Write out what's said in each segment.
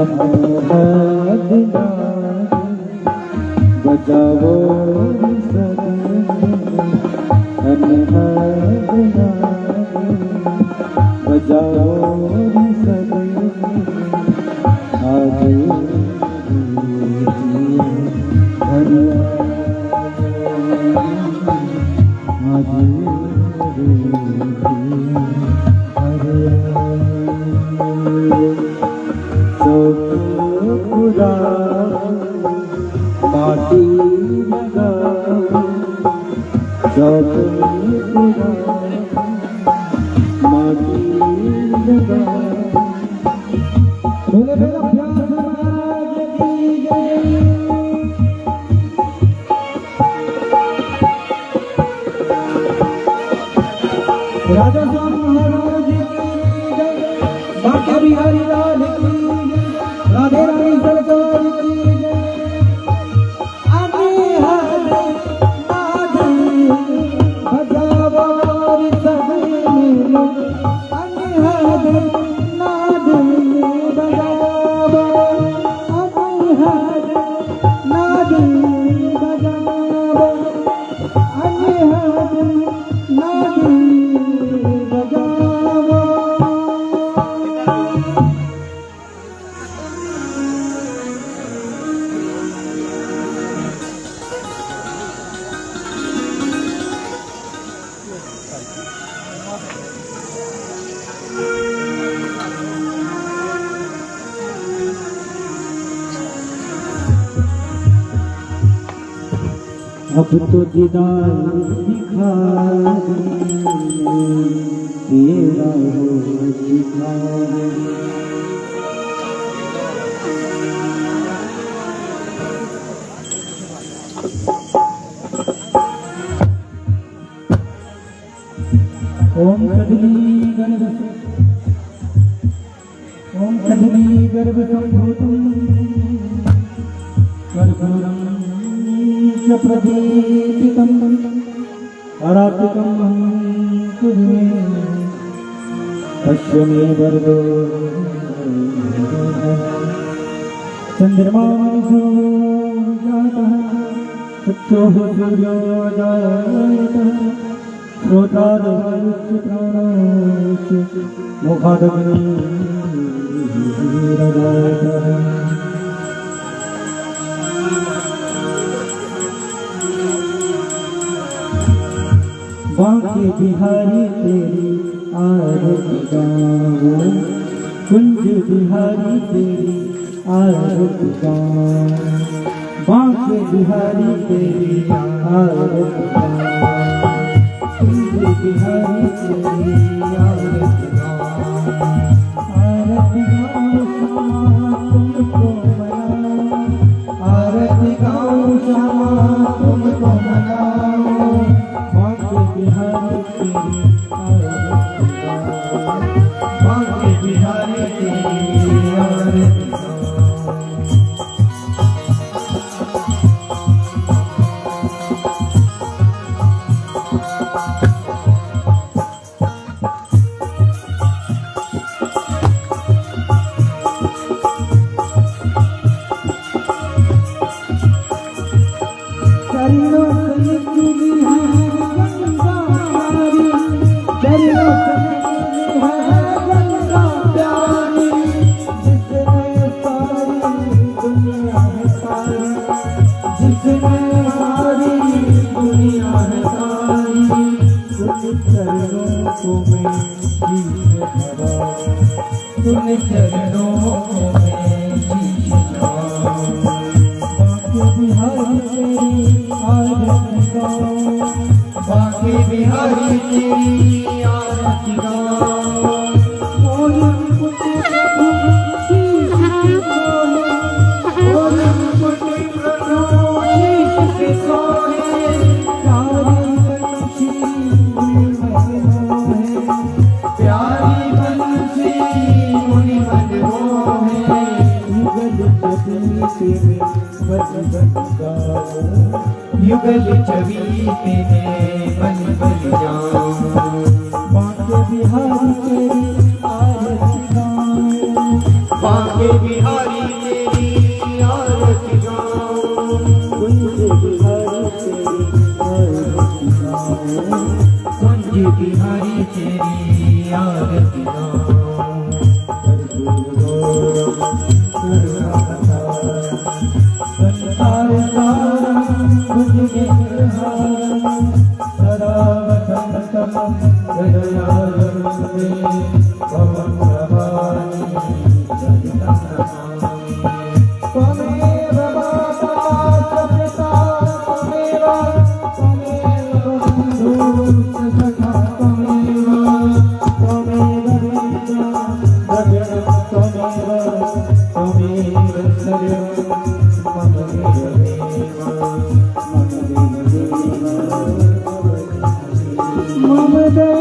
बजाओ बजाओ आज माटी लगाओ जब माटी लगाओ बोले मेरा प्यार राजा साहब महाराज की जय, बांके बिहारी लाल की जय, राधे रानी सरकार की जय। अब तो दीदार दिखा तेरा हो दिखा ओम कदली गर्भ संभूतम कर्पूरम प्रदीपितं अरातिकं कुर्मे पश्यमे वरदो चंद्रमा जातः चक्षुः सूर्यो जातः श्रोत्रादवायुश्च प्राणश्च मुखादग्निर्जातः बांके बिहारी तेरी आरती गाओ कुंज बिहारी तेरी आरती गाओ बांके बिहारी तेरी आरती गाओ कुंज बिहारी तेरी आरती गाओ आरती गाओ श्यामा तुमको मनाओ आरती गाओ श्यामा तुमको मनाओ बिहारी तेरी बांके बिहारी तेरी आरती तुमने चरणों में बांके बिहारी तेरी आरती गाओ बांके बिहारी तेरी आरती गाओ युगल चवीते में बन बन जाओ बांके बिहारी तेरी आरती गाओ बांके बिहारी तेरी आरती गाऊं, कुंज बिहारी तेरी आरती गाऊं, कुंज बिहारी तेरी आरती गाऊं। संसार सारं भुजगेन्द्रहारं सदा वसन्तं हृदयारविन्दे भवं भवानी सहितं नमामि। त्वमेव माता सपिता त्वमेव, त्वमेव बन्धुश्च सखा त्वमेव, त्वमेव विद्या द्रविणं त्वमेव, त्वमेव सर्वं मम देव मम देव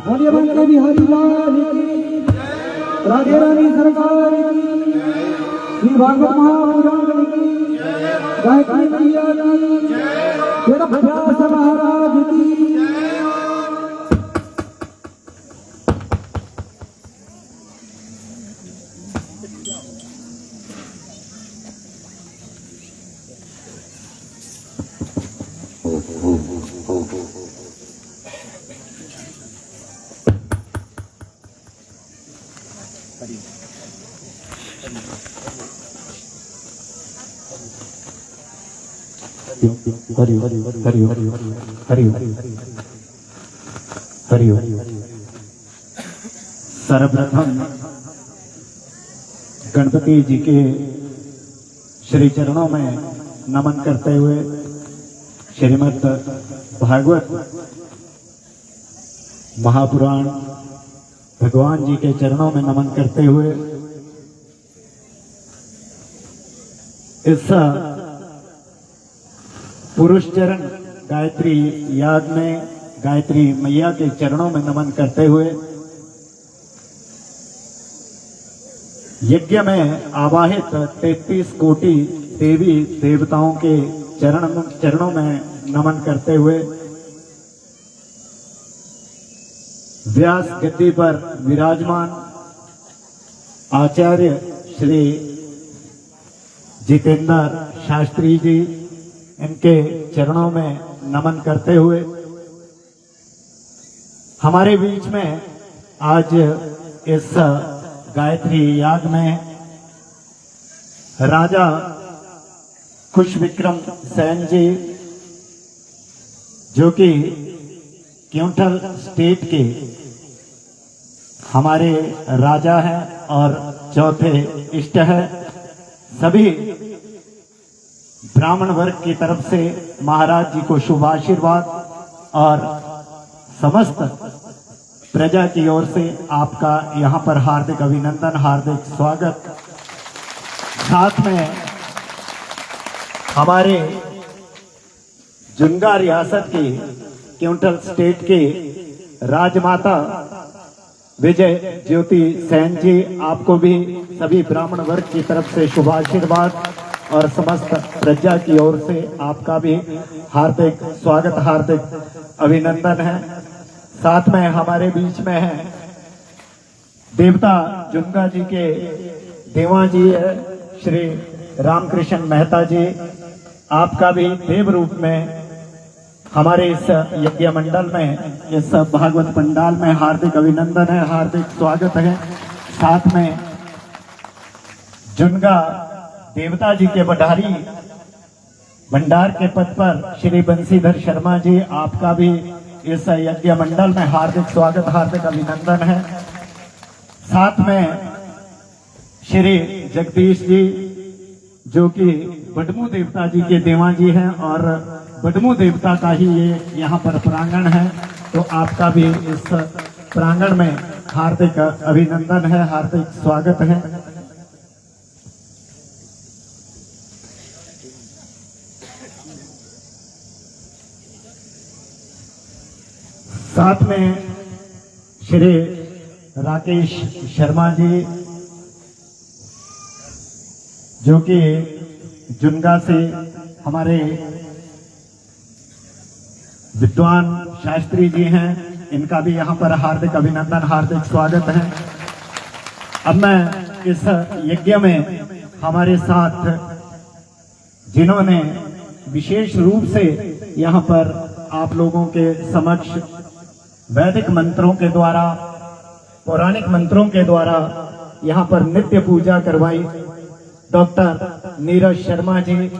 बोलिए बांके बिहारी लाल की, राधे रानी सरकार की, श्री भागवत महापुराण की, गायत्री मैया की, वेद व्यास महाराज की। सर्वप्रथम गणपति जी के श्री चरणों में नमन करते हुए श्रीमद् भागवत महापुराण भगवान जी के चरणों में नमन करते हुए इस पुरुष चरण गायत्री याग में गायत्री मैया के चरणों में नमन करते हुए यज्ञ में आवाहित 33 कोटि देवी देवताओं के चरणों में नमन करते हुए व्यास गद्दी पर विराजमान आचार्य श्री जितेंद्र शास्त्री जी, इनके चरणों में नमन करते हुए हमारे बीच में आज इस गायत्री याग में राजा खुश विक्रम सेन जी, जो कि क्योंठल स्टेट के हमारे राजा हैं और चौथे इष्ट है, सभी ब्राह्मण वर्ग की तरफ से महाराज जी को शुभ आशीर्वाद और समस्त प्रजा की ओर से आपका यहाँ पर हार्दिक अभिनंदन, हार्दिक स्वागत। साथ में हमारे जुनगा रियासत के क्योंठल स्टेट के राजमाता विजय ज्योति सेन जी, आपको भी सभी ब्राह्मण वर्ग की तरफ से शुभ आशीर्वाद और समस्त प्रजा की ओर से आपका भी हार्दिक स्वागत, हार्दिक अभिनंदन है। साथ में हमारे बीच में है देवता जुनगा जी के देवा जी है श्री रामकृष्ण मेहता जी, आपका भी देव रूप में हमारे इस यज्ञ मंडल में, इस भागवत पंडाल में हार्दिक अभिनंदन है, हार्दिक स्वागत है। साथ में जुनगा देवता जी के बढ़ारी भंडार के पद पर श्री बंसीधर शर्मा जी, आपका भी इस यज्ञ मंडल में हार्दिक स्वागत, हार्दिक अभिनंदन है। साथ में श्री जगदीश जी, जो कि बडमू देवता जी के देवा जी हैं और बडमू देवता का ही ये यहाँ पर प्रांगण है, तो आपका भी इस प्रांगण में हार्दिक अभिनंदन है, हार्दिक स्वागत है। साथ में श्री राकेश शर्मा जी, जो कि जुनगा से हमारे विद्वान शास्त्री जी हैं, इनका भी यहाँ पर हार्दिक अभिनंदन, हार्दिक स्वागत है। अब मैं इस यज्ञ में हमारे साथ जिन्होंने विशेष रूप से यहाँ पर आप लोगों के समक्ष वैदिक मंत्रों के द्वारा, पौराणिक मंत्रों के द्वारा यहाँ पर नित्य पूजा करवाई, डॉक्टर नीरज शर्मा जी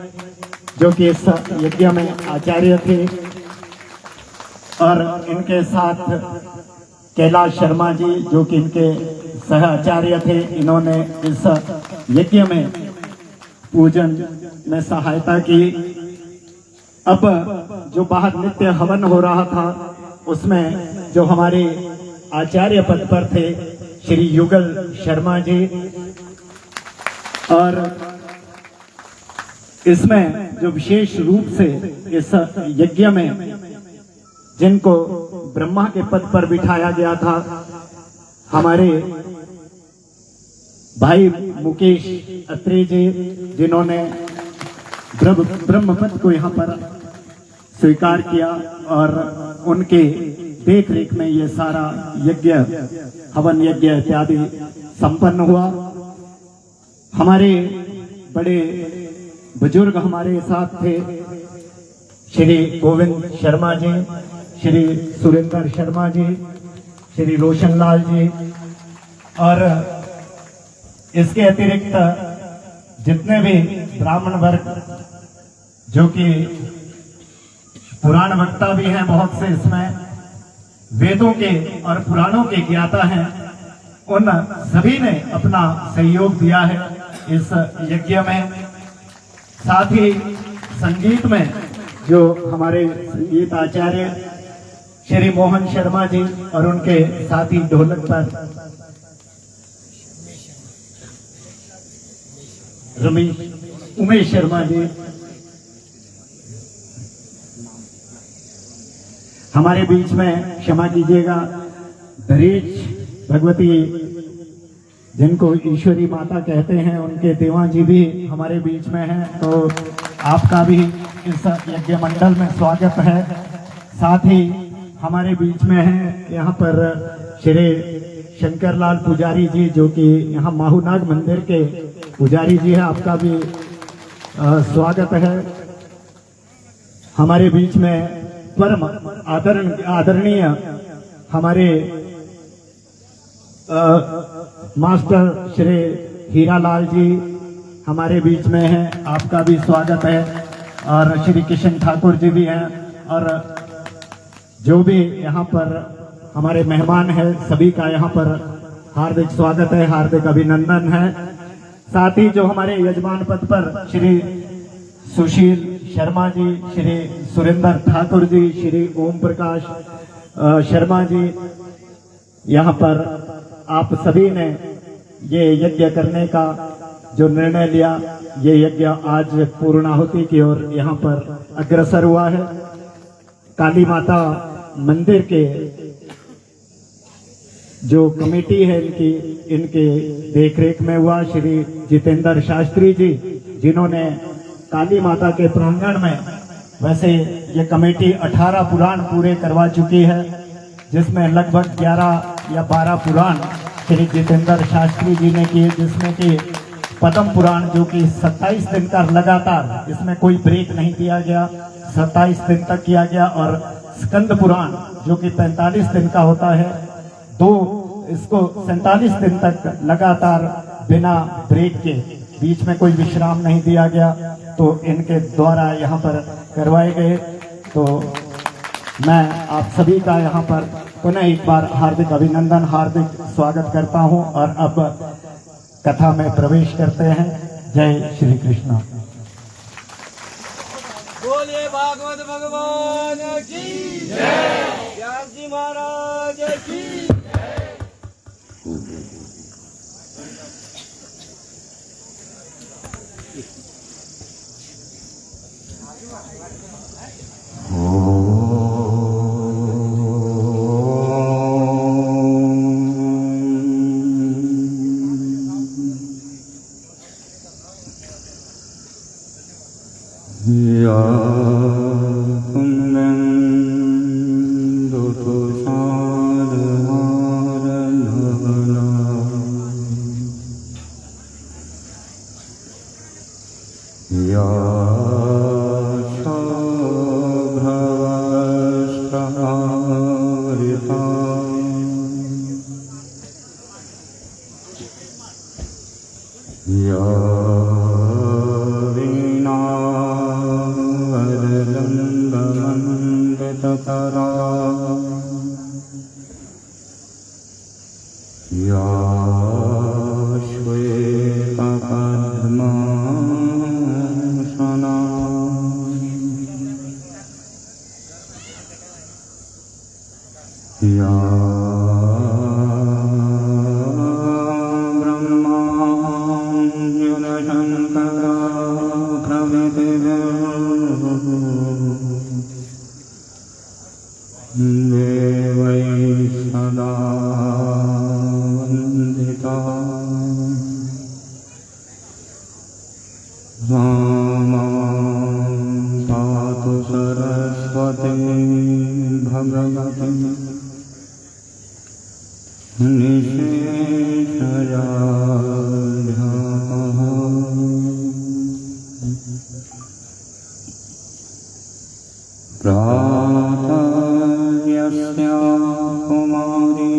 जो कि इस यज्ञ में आचार्य थे, और इनके साथ कैलाश शर्मा जी जो कि इनके सह आचार्य थे। इन्होंने इस यज्ञ में पूजन में सहायता की। अब जो बाहर नित्य हवन हो रहा था उसमें जो हमारे आचार्य पद पर थे श्री युगल शर्मा जी, और इसमें जो विशेष रूप से इस यज्ञ में जिनको ब्रह्मा के पद पर बिठाया गया था, हमारे भाई मुकेश अत्री जी जिन्होंने ब्रह्म पद को यहाँ पर स्वीकार किया, और उनके देख रेख में ये सारा यज्ञ, हवन यज्ञ इत्यादि संपन्न हुआ। हमारे बड़े बुजुर्ग हमारे साथ थे, श्री गोविंद शर्मा जी, श्री सुरेंद्र शर्मा जी, श्री रोशन लाल जी, और इसके अतिरिक्त जितने भी ब्राह्मण वर्ग जो कि पुराण वक्ता भी हैं बहुत से, इसमें वेदों के और पुराणों के ज्ञाता हैं, उन सभी ने अपना सहयोग दिया है इस यज्ञ में। साथ ही संगीत में जो हमारे संगीत आचार्य श्री मोहन शर्मा जी और उनके साथी ढोलक पर उमेश शर्मा जी, हमारे बीच में, क्षमा कीजिएगा, दरेज भगवती जिनको ईश्वरी माता कहते हैं, उनके देवा जी भी हमारे बीच में हैं, तो आपका भी इस यज्ञ मंडल में स्वागत है। साथ ही हमारे बीच में हैं यहाँ पर श्री शंकरलाल पुजारी जी जो कि यहाँ माहूनाग मंदिर के पुजारी जी हैं, आपका भी स्वागत है। हमारे बीच में परम आदरणीय हमारे मास्टर श्री हीरालाल जी हमारे बीच में हैं, आपका भी स्वागत है। और श्री किशन ठाकुर जी भी हैं, और जो भी यहाँ पर हमारे मेहमान हैं सभी का यहाँ पर हार्दिक स्वागत है, हार्दिक अभिनंदन है। साथ ही जो हमारे यजमान पद पर श्री सुशील शर्मा जी, श्री सुरेंद्र ठाकुर जी, श्री ओम प्रकाश शर्मा जी, यहाँ पर आप सभी ने ये यज्ञ करने का जो निर्णय लिया, ये यज्ञ आज पूर्णाहुति की ओर यहाँ पर अग्रसर हुआ है। काली माता मंदिर के जो कमेटी है इनके देखरेख में हुआ। श्री जितेंद्र शास्त्री जी जिन्होंने काली माता के प्रांगण में, वैसे ये कमेटी 18 पुराण पूरे करवा चुकी है, जिसमें लगभग 11 या 12 पुराण श्री जितेंद्र शास्त्री जी ने किए, जिसमें कि पद्म पुराण जो कि 27 दिन का लगातार, इसमें कोई ब्रेक नहीं दिया गया, 27 दिन तक किया गया, और स्कंद पुराण जो कि 45 दिन का होता है, इसको 47 दिन तक लगातार बिना ब्रेक के, बीच में कोई विश्राम नहीं दिया गया, तो इनके द्वारा यहाँ पर करवाए गए। तो मैं आप सभी का यहाँ पर पुनः एक बार हार्दिक अभिनंदन, हार्दिक स्वागत करता हूँ, और अब कथा में प्रवेश करते हैं। जय श्री कृष्ण। बोलिए भागवत भगवान की जय, व्यास जी महाराज की हार हार धवला या शुभ्रवस्त्रावृता या वीणावरदण्डमण्डितकरा या श्वेतपद्मासना या ब्रह्माण्डशङ्करा देवैः सदा वन्दिता मां पातु सरस्वती भगवती निशेषजाढ्याः प्रातः यस्या कुमारी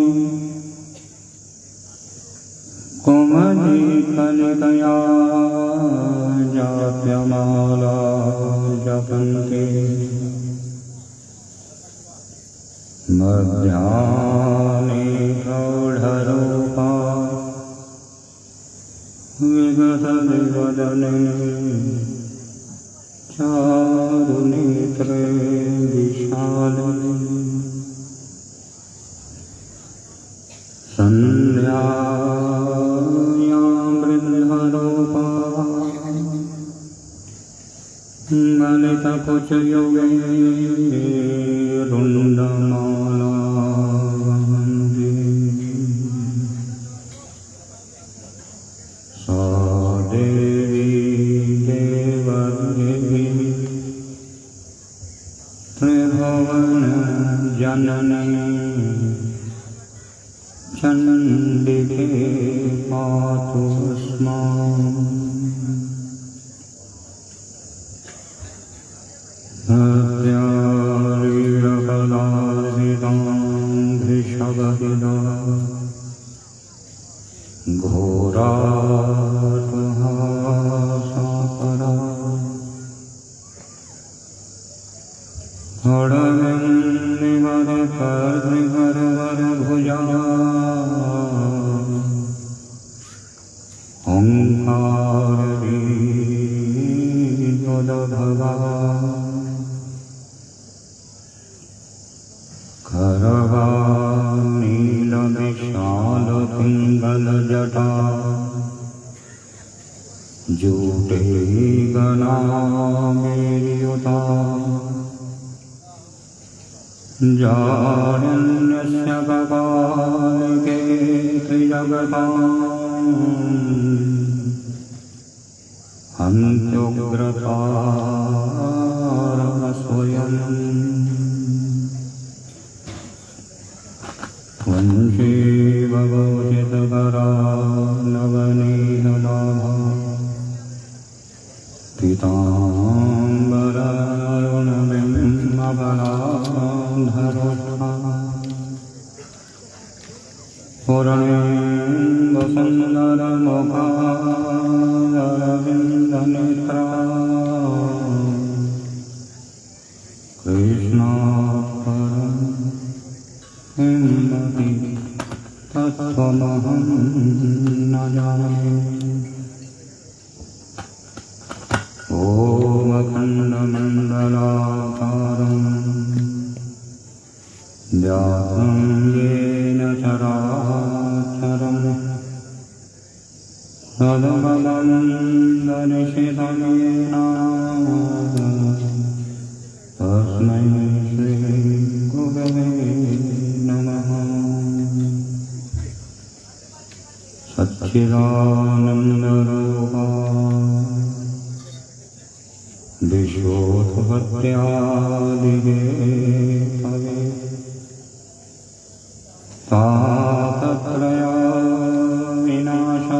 कुमरीकलिकया जाप्यमाला जपन्ति मध्याह्ने प्रौढरूपा विगतवदने चारुनेत्रे विशाले सन्ध्यायां वृन्दारूपा ललितकुचयुगे रुण्डमाला वन्दे सा देवी देवदेवी त्रिभुवन जननी चण्डिके पातु अस्मान् हत्यारीरकलार्जितां भृशगहिदा घोराटहासपरा हरविन्दिवरकर्णिकरवरभुजा ओङ्कारवीर्योदभवा करवानीलविशालपिङ्गलजटा जूटे गणामेयुता जारण्यस्य कपालिके त्रिजगताम् हन्त्युग्रतारस्वयम् वंशी भगवचितकरा नवनीलनाभा पीताम्बररुणबिम्बफलाधरोष्ठा पूर्णेन्दुसुन्दरमुखारविन्दनेत्रा कृष्णापरं हिमति तत्त्वमहं न जाने ॐ अखण्डमण्डलाकारं व्याप्तं येन चराचरं तदमलं दर्शितं येन तस्मै श्रीगुरवे नमः। सच्चिदानन्दरूपा विश्वोत्पत्त्यादिहेतवे तापत्रय विनाशाय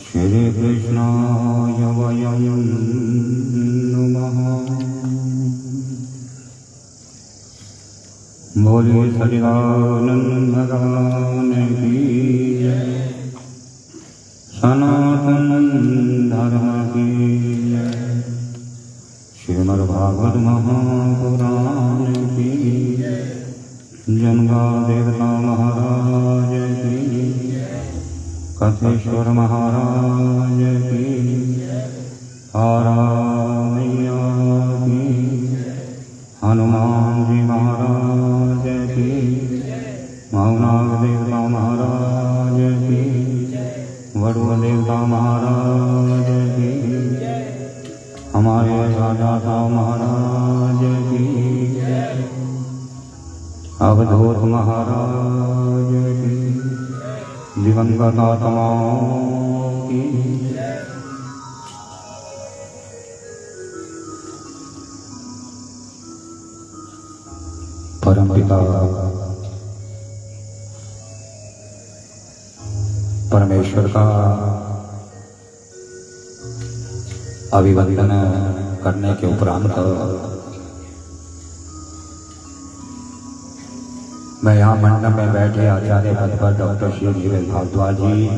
श्री कृष्णाय वयं नमः। बोलिए सच्चिदानंद भगवान की जय, सनातन धर्म की जय, श्रीमद्भागवत महापुराण की जय, जमगा देवता महाराज की जय, कथेश्वर महाराज की जय, तारा मैया की जय, हनुमान जी महाराज की, मौनाग देवता महाराज की, वरुण देवता महाराज की, हमारे राजा साहब महाराज की, अवधूत महाराज की, दिवंगत आत्माओं की। परमपिता परमेश्वर का अभिवंदन करने के उपरांत मैं यहाँ मंडप में बैठे आचार्य पद पर डॉक्टर श्री जीवेश भारद्वाज जी,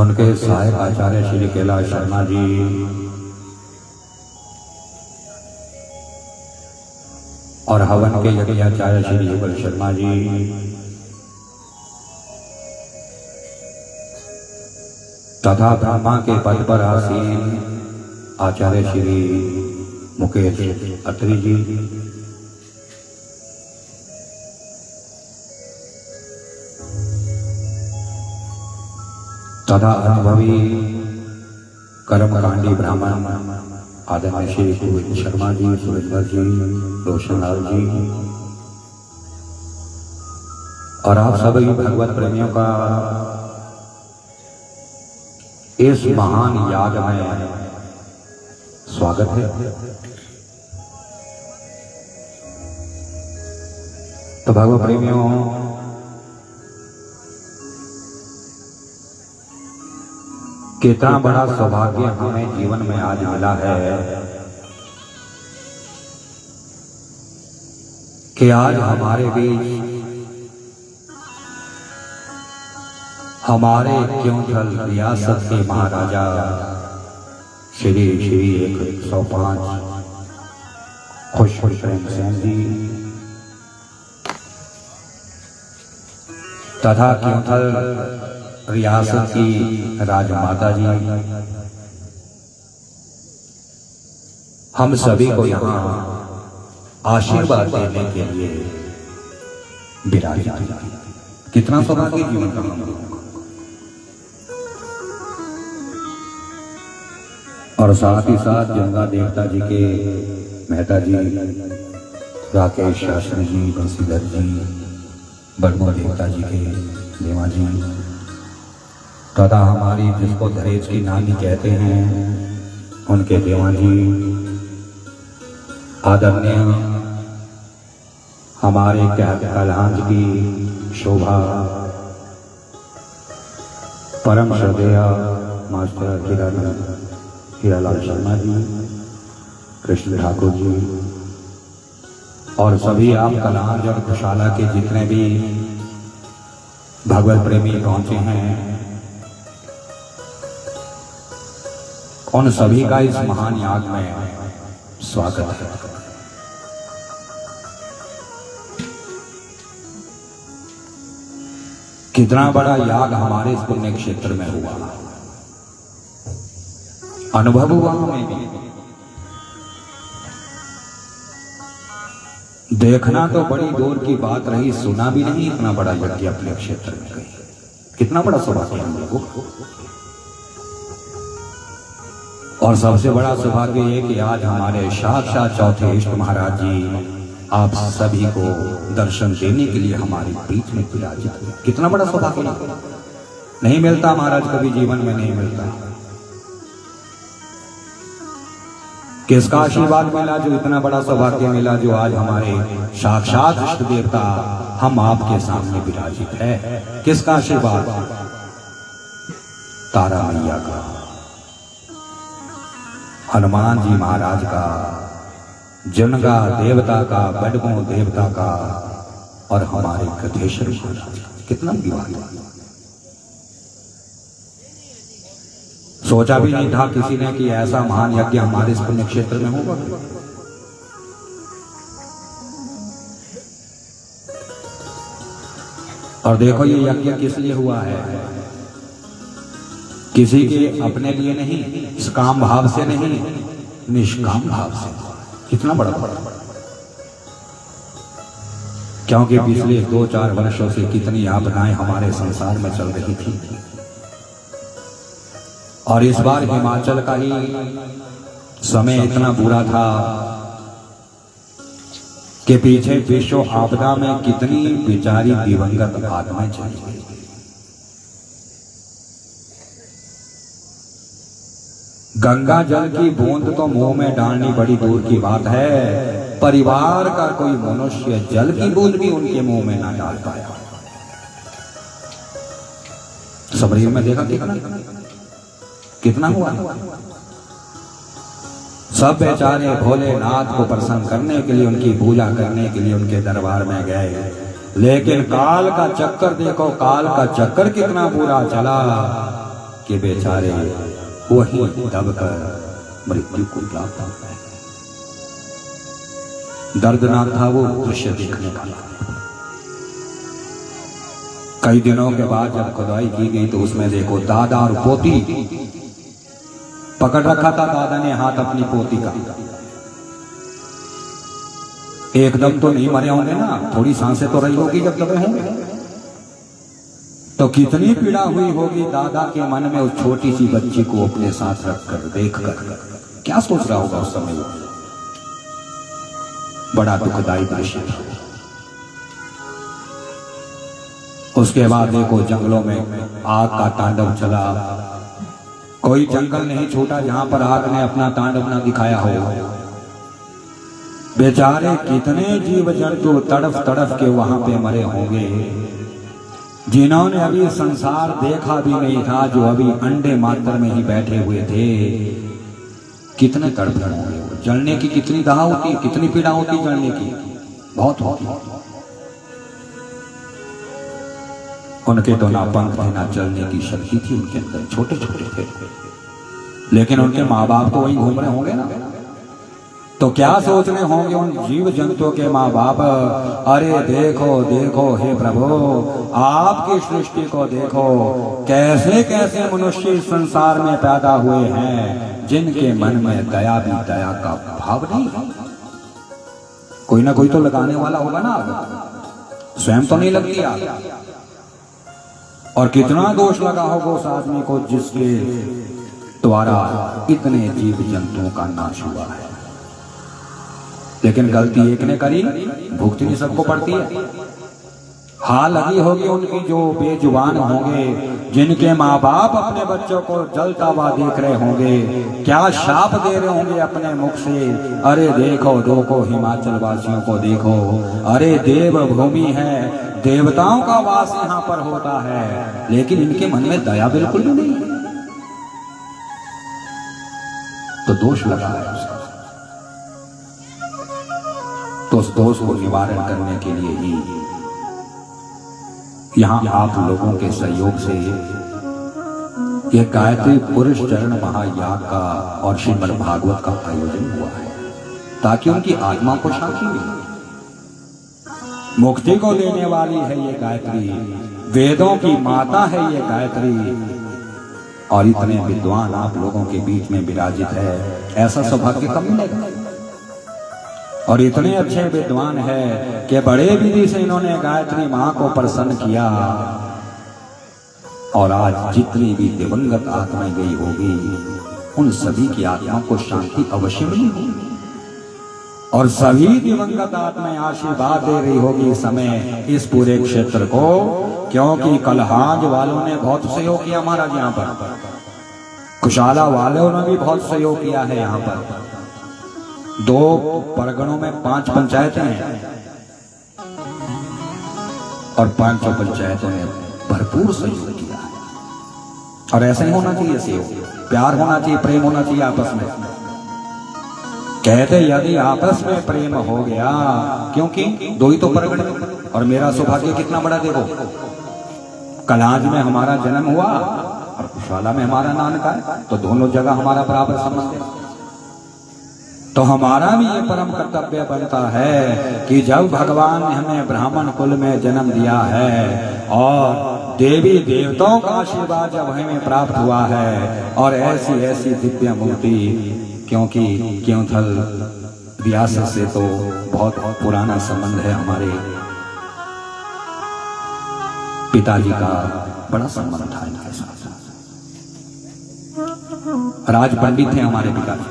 उनके सहायक आचार्य श्री कैलाश शर्मा जी, और हवन के यज्ञाचार्य श्री युगल शर्मा जी, तथा ब्रह्मा के पद पर आसीन आचार्य श्री मुकेश अत्री जी, तथा अनुभवी कर्मकांडी ब्राह्मण आदरणीय श्री गोविंद शर्मा जी, सुरेंद्र जी, रोशनलाल जी, और आप सभी भगवत प्रेमियों का इस महान याग में स्वागत है। तो भगवत प्रेमियों, कितना बड़ा सौभाग्य हमें जीवन में आज मिला है कि आज हमारे बीच हमारे क्योंठल रियासत के महाराजा श्री 105 खुश प्रेम सिंह जी तथा क्योंठल रियासत की राजमाता जी, हम सभी को यहाँ आशीर्वाद देने के लिए विराजित। कितना सौभाग्य जीवन का हम लोगों का। और साथ ही साथ गंगा देवता जी के मेहता जी, राकेश शास्त्री जी, बंसीधर जी, बड़मो देवता जी के देवा जी, तथा हमारी जिसको दहेज की नानी कहते हैं उनके देवा जी, आदरणीय हमारे कैलाश की शोभा परम श्रद्धेय मास्टर हीरालाल शर्मा जी, कृष्ण ठाकुर जी, और सभी आप कलांज और खुशाला के जितने भी भगवत प्रेमी पहुंचे हैं, उन सभी का इस महान याग में स्वागत है। कितना बड़ा याग हमारे इस पुण्य क्षेत्र में हुआ, अनुभव हुआ हमें भी। देखना तो बड़ी दूर की बात रही, सुना भी नहीं इतना बड़ा यज्ञ अपने क्षेत्र में गई। कितना बड़ा सौभाग्य हम लोगों को। और सबसे बड़ा सौभाग्य ये कि आज हमारे साक्षात चौथे इष्ट महाराज जी आप सभी को दर्शन देने के लिए हमारे बीच में विराजित हुए। कितना बड़ा सौभाग्य नहीं मिलता महाराज, कभी जीवन में नहीं मिलता। किसका आशीर्वाद मिला, जो इतना बड़ा सौभाग्य मिला, जो आज हमारे साक्षात इष्ट देवता हम आपके सामने विराजित है। किसका आशीर्वाद? तारा मैया का, हनुमान जी महाराज का, जनगा देवता का, बडगों देवता का और हमारे गधेश्वर महाराज का। कितना विवाह! सोचा भी नहीं था किसी ने कि ऐसा महान यज्ञ हमारे इस पुण्य क्षेत्र में होगा। और देखो ये यज्ञ किस लिए हुआ है? किसी के अपने लिए नहीं, इस काम भाव से नहीं, निष्काम भाव से। कितना बड़ा क्योंकि पिछले 2-4 वर्षों से कितनी आपदाएं हमारे संसार में चल रही थी, और इस बार हिमाचल का ही समय इतना बुरा था कि पीछे विश्व आपदा में कितनी बेचारी दिवंगत आत्माएं चली गई। गंगा जल की बूंद तो मुंह में डालनी बड़ी दूर की बात है, परिवार का कोई मनुष्य जल की बूंद भी उनके मुंह में ना डाल पाया। सबरील में देखा कितना हुआ। सब बेचारे भोलेनाथ को प्रसन्न करने के लिए, उनकी पूजा करने के लिए उनके दरबार में गए, लेकिन काल का चक्कर देखो, काल का चक्कर कितना बुरा चला कि बेचारे वही दबकर मृत्यु को प्राप्त हो गए। दर्दनाक था वो दृश्य देखने का। कई दिनों के बाद जब खुदाई की गई तो उसमें देखो दादा और पोती पकड़ रखा था। दादा ने हाथ अपनी पोती का। एकदम तो नहीं मरे होंगे ना, थोड़ी सांसें तो रही होगी जब दबे होंगे, तो कितनी पीड़ा हुई होगी दादा के मन में उस छोटी सी बच्ची को अपने साथ रखकर देखकर। क्या सोच रहा होगा उस समय? बड़ा दुखदायी दृश्य था। उसके बाद देखो जंगलों में आग का तांडव चला। कोई जंगल नहीं छूटा जहां पर आग ने अपना तांडव न दिखाया हो। बेचारे कितने जीव जंतु तड़फ तड़फ के वहां पे मरे होंगे, जिन्होंने अभी संसार देखा भी नहीं था, जो अभी अंडे मात्र में ही बैठे हुए थे। कितने तड़प होंगे। जलने की कितनी दाह होती, कितनी पीड़ा होती जलने की, बहुत होती। उनके तो ना पंख थे ना चलने की शक्ति थी उनके अंदर, छोटे छोटे थे, लेकिन उनके माँ बाप तो वहीं घूम रहे होंगे ना। तो क्या सोच रहे होंगे उन जीव जंतुओं के माँ बाप? अरे देखो देखो हे प्रभु, आपकी सृष्टि को देखो, कैसे कैसे मनुष्य इस संसार में पैदा हुए हैं जिनके मन में दया भी दया का भाव नहीं। कोई ना कोई तो लगाने वाला होगा ना, स्वयं तो नहीं लगती आग। और कितना दोष लगा होगा उस आदमी को जिसके द्वारा इतने जीव जंतुओं का नाश हुआ है। लेकिन गलती एक ने करी, भुगतनी सबको पड़ती है। हाँ लगी होगी उनकी जो बेजुबान होंगे, जिनके माँ बाप अपने बच्चों को जलता हुआ देख रहे होंगे, क्या शाप दे रहे होंगे अपने मुख से। अरे देखो देखो हिमाचल वासियों को देखो, अरे देव भूमि है, देवताओं का वास यहाँ पर होता है, लेकिन इनके मन में दया बिल्कुल भी नहीं। तो दोष लगा है उसका। तो उस दोष को निवारण करने के लिए ही यहां आप लोगों के सहयोग से यह गायत्री पुरुष चरण महायाग का और श्रीमद् भागवत का आयोजन हुआ है, ताकि उनकी आत्मा को शांति मिले। मुक्ति को देने वाली है ये गायत्री, वेदों की माता है ये गायत्री, और इतने विद्वान आप लोगों के बीच में विराजित है। ऐसा सौभाग्य कब मिलेगा? और इतने अच्छे विद्वान है कि बड़े विधि से इन्होंने गायत्री मां को प्रसन्न किया, और आज जितनी भी दिवंगत आत्माएं गई होगी उन सभी की आत्मा को शांति अवश्य मिलेगी। और सभी दिवंगत आत्माएं आशीर्वाद दे रही होगी इस समय इस पूरे क्षेत्र को, क्योंकि कलहाज वालों ने बहुत सहयोग किया महाराज यहाँ पर, कुशाला वालों ने भी बहुत सहयोग किया है यहाँ पर। 2 परगणों में 5 पंचायतें हैं और 5 पंचायतों ने भरपूर सहयोग किया है। और ऐसा ही होना चाहिए, सहयोग, प्यार होना चाहिए, प्रेम होना चाहिए आपस में। कहते यदि आपस में प्रेम हो गया, क्योंकि 2 ही तो परगणे, और मेरा सौभाग्य कितना बड़ा देखो, कलाज में हमारा जन्म हुआ और कुशाला में हमारा नानका है, तो दोनों जगह हमारा बराबर संबंध है। तो हमारा भी ये परम कर्तव्य बनता है कि जब भगवान ने हमें ब्राह्मण कुल में जन्म दिया है और देवी देवताओं का आशीर्वाद जब हमें प्राप्त हुआ है और ऐसी ऐसी दिव्य मूर्ति, क्योंकि क्योंथल रियासत से तो बहुत पुराना संबंध है, हमारे पिताजी का बड़ा संबंध था इनके साथ। राज पंडित थे हमारे पिताजी,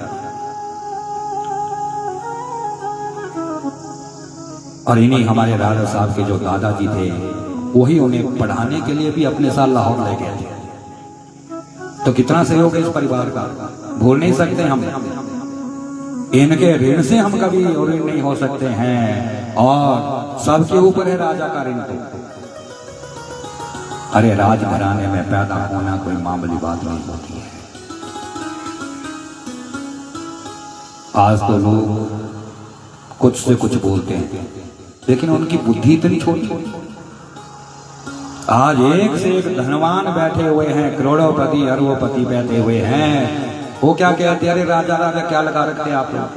और इन्हीं हमारे राजा साहब के जो दादाजी थे, वही उन्हें पढ़ाने के लिए भी अपने साथ लाहौर ले गए थे। तो कितना सहयोग है इस परिवार का, भूल नहीं सकते हम। इनके ऋण से हम कभी ऋण नहीं हो सकते हैं, और सबके ऊपर है राजा का ऋण। अरे राजघराने में पैदा होना कोई मामूली बात नहीं होती है। आज तो लोग कुछ से कुछ बोलते हैं, लेकिन उनकी बुद्धि इतनी छोटी। आज एक से एक धनवान बैठे हुए हैं, करोड़ोपति अरबोपति बैठे हुए हैं, वो क्या कहते हैं, अरे राजा राजा क्या लगा रखते हैं आप लोग।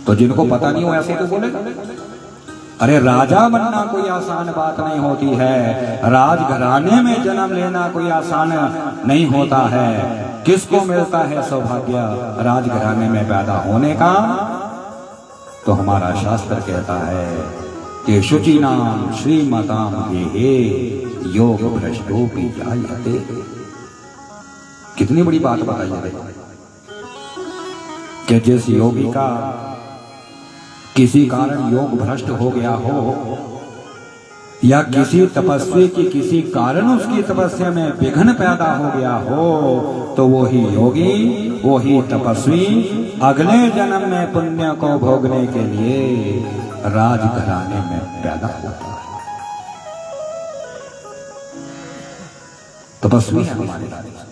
तो जिनको पता नहीं हो ऐसे तो बोले। अरे राजा बनना कोई आसान बात नहीं होती है, राजघराने में जन्म लेना कोई आसान नहीं होता है। किसको मिलता है सौभाग्य राजघराने में पैदा होने का? तो हमारा शास्त्र कहता है कि शुचिनाम श्रीमताम ये योग भ्रष्टोपि जायते। कितनी बड़ी बात बताई है कि जिस योगी का किसी कारण योग भ्रष्ट हो गया हो, या किसी तपस्वी की किसी कारण उसकी तपस्या में विघ्न पैदा हो गया हो, तो वो ही योगी, वो ही तपस्वी अगले जन्म में पुण्य को भोगने के लिए राजघराने में पैदा होता है। तपस्वी है हमारे राजा,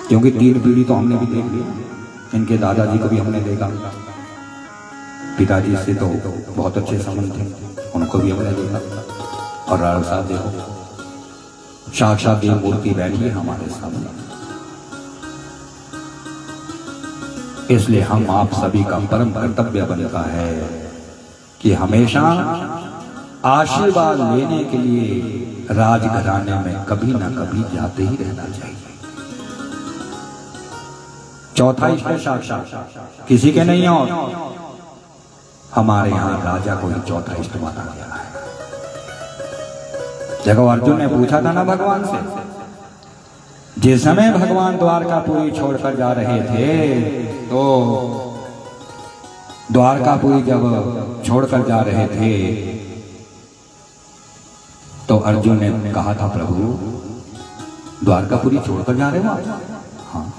क्योंकि 3 पीढ़ी तो हमने भी देख लिया। इनके दादाजी को भी हमने देखा, पिताजी से तो बहुत अच्छे संबंध थे, उनको भी हमने देखा। और राणा साहब देखो, साक्षात देव मूर्ति बैठी है हमारे सामने। इसलिए हम आप सभी का परम कर्तव्य बनता है कि हमेशा आशीर्वाद लेने के लिए राजघराने में कभी ना कभी जाते ही रहना चाहिए। चौथा इष्ट साक्षात किसी के नहीं, और हमारे यहाँ राजा को ही चौथा इष्ट माना गया है। देखो, अर्जुन ने पूछा था ना भगवान से, जिस समय भगवान द्वारकापुरी छोड़कर जा रहे थे, तो द्वारकापुरी जब छोड़कर जा रहे थे तो अर्जुन ने कहा था, प्रभु द्वारकापुरी छोड़कर जा रहे हो? हाँ।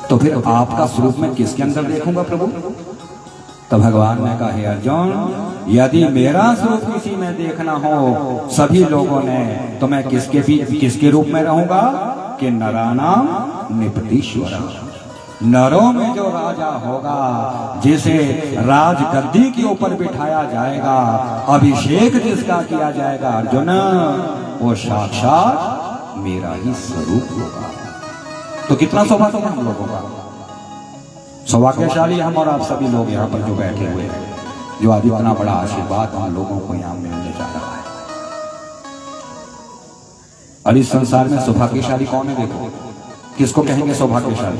तो फिर आपका स्वरूप में किसके अंदर देखूंगा प्रभु? तो भगवान ने कहा, हे अर्जुन, यदि मेरा स्वरूप किसी में देखना हो सभी लोगों ने, तो मैं किसके रूप में रहूंगा? कि नरानाम निपतीश्वर, नरों में जो राजा होगा, जिसे राज गद्दी के ऊपर बिठाया जाएगा, अभिषेक जिसका किया जाएगा अर्जुन, वो साक्षात मेरा ही स्वरूप होगा। तो कितना सौभाग्य है हम लोगों का, सौभाग्यशाली हम और आप सभी लोग यहाँ पर जो बैठे हुए हैं, जो आज इतना बड़ा आशीर्वाद हम लोगों को यहाँ मिलने जा रहा है। और इस संसार में सौभाग्यशाली कौन है? देखो, किसको कहेंगे सौभाग्यशाली?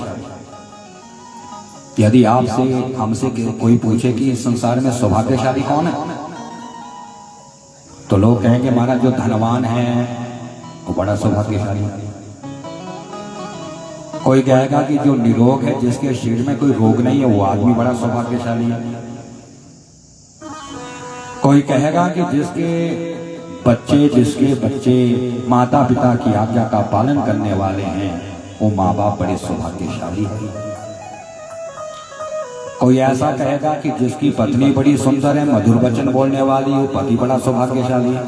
यदि आपसे हमसे कोई पूछे कि इस संसार में सौभाग्यशाली कौन है, तो लोग कहेंगे महाराज जो धनवान है वो बड़ा सौभाग्यशाली है। कोई कहेगा कि जो निरोग है, जिसके शरीर में कोई रोग नहीं है, वो आदमी बड़ा सौभाग्यशाली है। कोई कहेगा कि जिसके बच्चे माता पिता की आज्ञा का पालन करने वाले हैं, वो माँ बाप बड़े सौभाग्यशाली है। कोई ऐसा कहेगा कि जिसकी पत्नी बड़ी सुंदर है, मधुर वचन बोलने वाली, वो पति बड़ा सौभाग्यशाली है।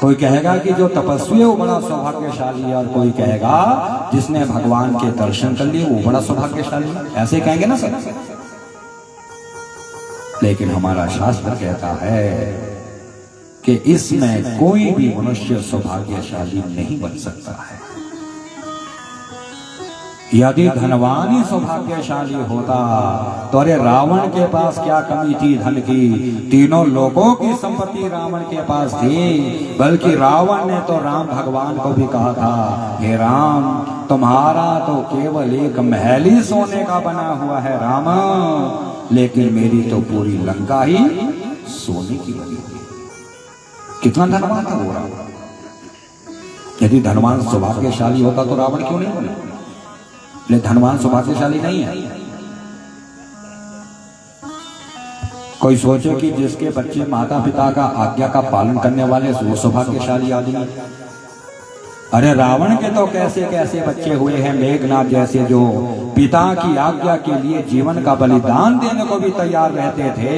कोई कहेगा कि जो तपस्वी है वो बड़ा सौभाग्यशाली है, और कोई कहेगा जिसने भगवान के दर्शन कर लिए वो बड़ा सौभाग्यशाली है। ऐसे कहेंगे ना सर। लेकिन हमारा शास्त्र कहता है कि इसमें कोई भी मनुष्य सौभाग्यशाली नहीं बन सकता है। यदि धनवान ही सौभाग्यशाली होता तो अरे रावण के पास क्या कमी थी धन की? तीनों लोगों की संपत्ति रावण के पास थी। बल्कि रावण ने तो राम भगवान को भी कहा था, हे राम, तुम्हारा तो केवल एक महल ही सोने का बना हुआ है राम, लेकिन मेरी तो पूरी लंका ही सोने की बनी हुई। कितना धनवान था वो रावण। यदि धनवान सौभाग्यशाली होता तो रावण क्यों नहीं बने? लेकिन धनवान सौभाग्यशाली नहीं है। कोई सोचे कि जिसके बच्चे माता पिता का आज्ञा का पालन करने वाले वो सौभाग्यशाली आदमी। अरे रावण के तो कैसे कैसे बच्चे हुए हैं, मेघनाथ जैसे, जो पिता की आज्ञा के लिए जीवन का बलिदान देने को भी तैयार रहते थे।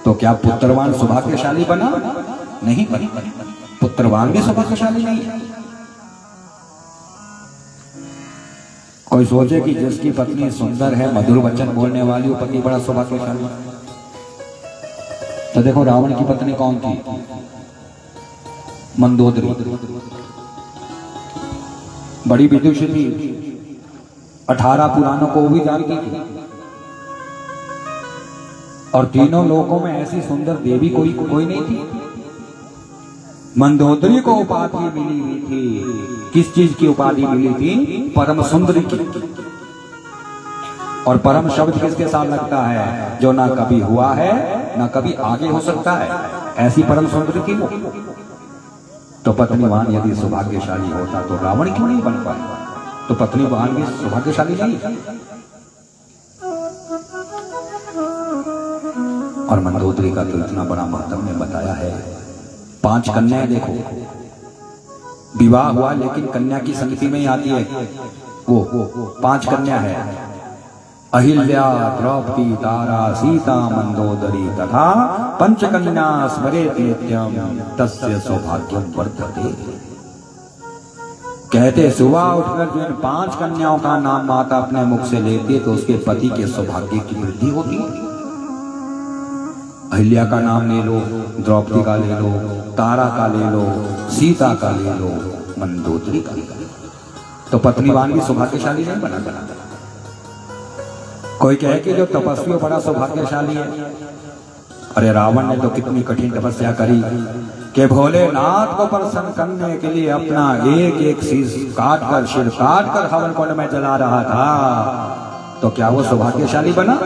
तो क्या पुत्रवान सौभाग्यशाली बना? नहीं बना। पुत्रवान भी सौभाग्यशाली नहीं है। कोई सोचे कि जिसकी पत्नी सुंदर है, मधुर वचन बोलने वाली, वो पति बड़ा सौभाग्यशाली। तो देखो रावण की पत्नी कौन थी? मंदोदरी, बड़ी विदुषी, 18 पुराणों को भी जानती थी। और तीनों लोकों में ऐसी सुंदर देवी कोई नहीं थी। मंदोदरी को उपाधि मिली हुई थी। किस चीज की उपाधि मिली थी? परम सुंदरी की। और परम शब्द किसके साथ लगता है? जो ना कभी हुआ है ना कभी आगे हो सकता है, ऐसी परम सुंदरी थी वो। तो पत्नीवान यदि सौभाग्यशाली होता तो रावण क्यों नहीं बन पाया? तो पत्नीवान भी सौभाग्यशाली नहीं। और मंदोदरी का तो इतना बड़ा महत्व में बताया है। 5 कन्याएं देखो, विवाह हुआ लेकिन कन्या की संगति में ही आती है। वो 5 कन्या है, अहिल्या, द्रौपदी, तारा, सीता, मंदोदरी तथा पंचकन्या स्मरेत नित्यम तस्य सौभाग्यम वर्धते। कहते सुबह उठकर जो इन 5 कन्याओं का नाम माता अपने मुख से लेती तो उसके पति के सौभाग्य की वृद्धि होती है। अहिल्या का नाम ले लो, द्रौपदी का ले लो, तारा का ले लो, सीता का ले लो, मंदोदरी का ले लो। तो पत्नीवान भी सौभाग्यशाली नहीं बना। कोई कहे कि जो तपस्वी बड़ा सौभाग्यशाली है। अरे रावण ने तो कितनी कठिन तपस्या करी कि भोलेनाथ को प्रसन्न करने के लिए अपना एक शीश काटकर, सिर काटकर हवन कुंड में जला रहा था। तो क्या वो सौभाग्यशाली बना?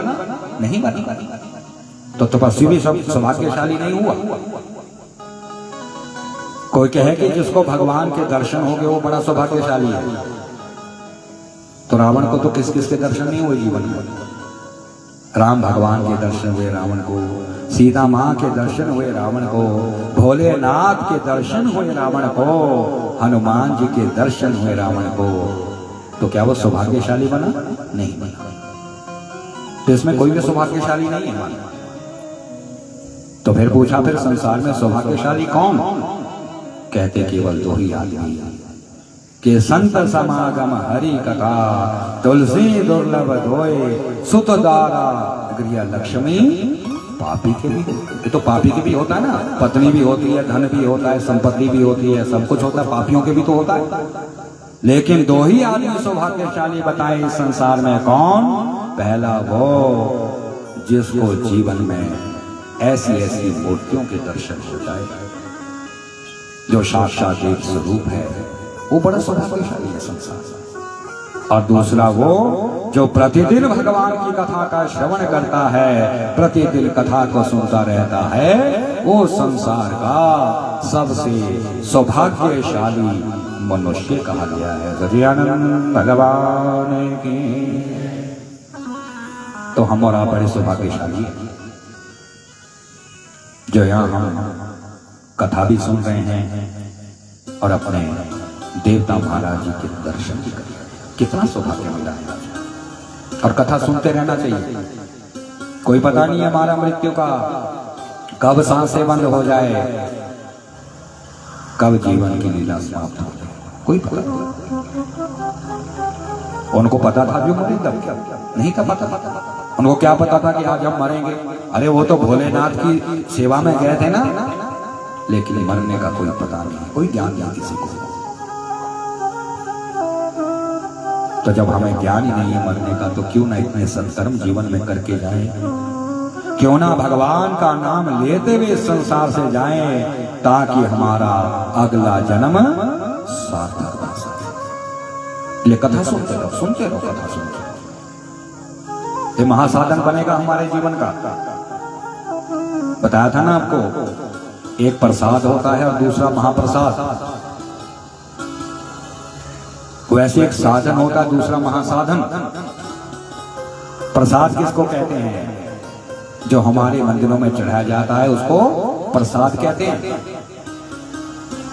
नहीं बना। तो तपस्वी भी सब सौभाग्यशाली नहीं हुआ। कोई कहे कि जिसको भगवान के दर्शन हो गए वो बड़ा सौभाग्यशाली है। तो रावण को तो किस किस के दर्शन नहीं हुए जीवन में? राम भगवान के दर्शन हुए रावण को, सीता माँ के दर्शन हुए रावण को, भोलेनाथ के दर्शन हुए रावण को, हनुमान जी के दर्शन हुए रावण को। तो क्या वो सौभाग्यशाली बना? नहीं बना। तो इसमें कोई भी सौभाग्यशाली नहीं है। तो फिर पूछा, फिर संसार में सौभाग्यशाली कौन? कहते केवल 2 ही आदमी के संत समागम हरि कथा, तुलसी दुर्लभ धोए सुत दारा गृह लक्ष्मी पापी के भी। ये तो पापी के भी होता है ना, पत्नी भी होती है, धन भी होता है, संपत्ति भी होती है, सब कुछ होता है। पापियों के भी तो होता है। लेकिन 2 ही आदमी सौभाग्यशाली बताए इस संसार में। कौन? पहला वो जिसको जीवन में ऐसी मूर्तियों के दर्शन हो जाए, जो साक्षात एक स्वरूप है, वो बड़ा सौभाग्यशाली है संसार। और दूसरा वो जो प्रतिदिन भगवान की कथा का श्रवण करता है, प्रतिदिन कथा को सुनता रहता है, वो संसार का सबसे सौभाग्यशाली मनुष्य कहा गया है। गजानन भगवान की। तो हम और आप बड़े सौभाग्यशाली हैं जो यहाँ हम कथा भी सुन रहे हैं और अपने देवता महाराज जी के दर्शन भी कर रहे हैं। कितना सौभाग्य मिला है। और कथा सुनते रहना चाहिए। कोई पता नहीं है हमारा मृत्यु का, कब सांसें बंद हो जाए, कब जीवन की लीला समाप्त हो जाए, कोई पता नहीं। उनको पता था जो मरे तब नहीं था पता। उनको क्या पता था कि आज हम मरेंगे? अरे वो तो भोलेनाथ की सेवा में गए थे ना, लेकिन मरने का कोई पता नहीं, कोई ज्ञान नहीं किसी को। तो जब हमें ज्ञान ही नहीं है मरने का, तो क्यों ना इतने सत्कर्म जीवन में करके जाएं? क्यों ना भगवान का नाम लेते हुए संसार से जाएं, ताकि हमारा अगला जन्म सार्थक बन सके। ले कथा सुनते रहो, सुनते रहो, कथा सुनते रहो। ये महासाधन बनेगा हमारे जीवन का। बताया था ना आपको, एक प्रसाद होता है और दूसरा महाप्रसाद। वैसे एक साधन होता है, दूसरा महासाधन। प्रसाद किसको कहते हैं? जो हमारे मंदिरों में चढ़ाया जाता है उसको प्रसाद कहते हैं।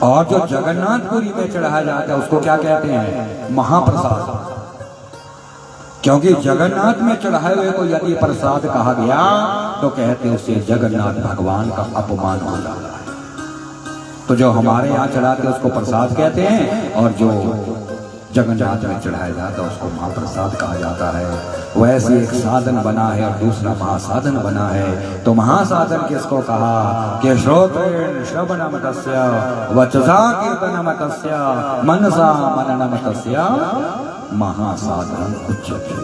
और जो जगन्नाथपुरी में चढ़ाया जाता है उसको क्या कहते हैं? महाप्रसाद। क्योंकि जगन्नाथ में चढ़ाए हुए को यदि प्रसाद कहा गया तो कहते उसे जगन्नाथ भगवान का अपमान हो जाता है। तो जो हमारे यहाँ चढ़ाते उसको प्रसाद कहते हैं, और जो जगन्नाथ में चढ़ाया जाता है उसको महाप्रसाद कहा जाता है। वैसे एक साधन बना है और दूसरा महासाधन बना है। तो महासाधन किसको कहा? कि श्रोत्रेण श्रवणम तस्य वचसा कीर्तनम तस्य मनसा मननम तस्य महासाधन उच्यते।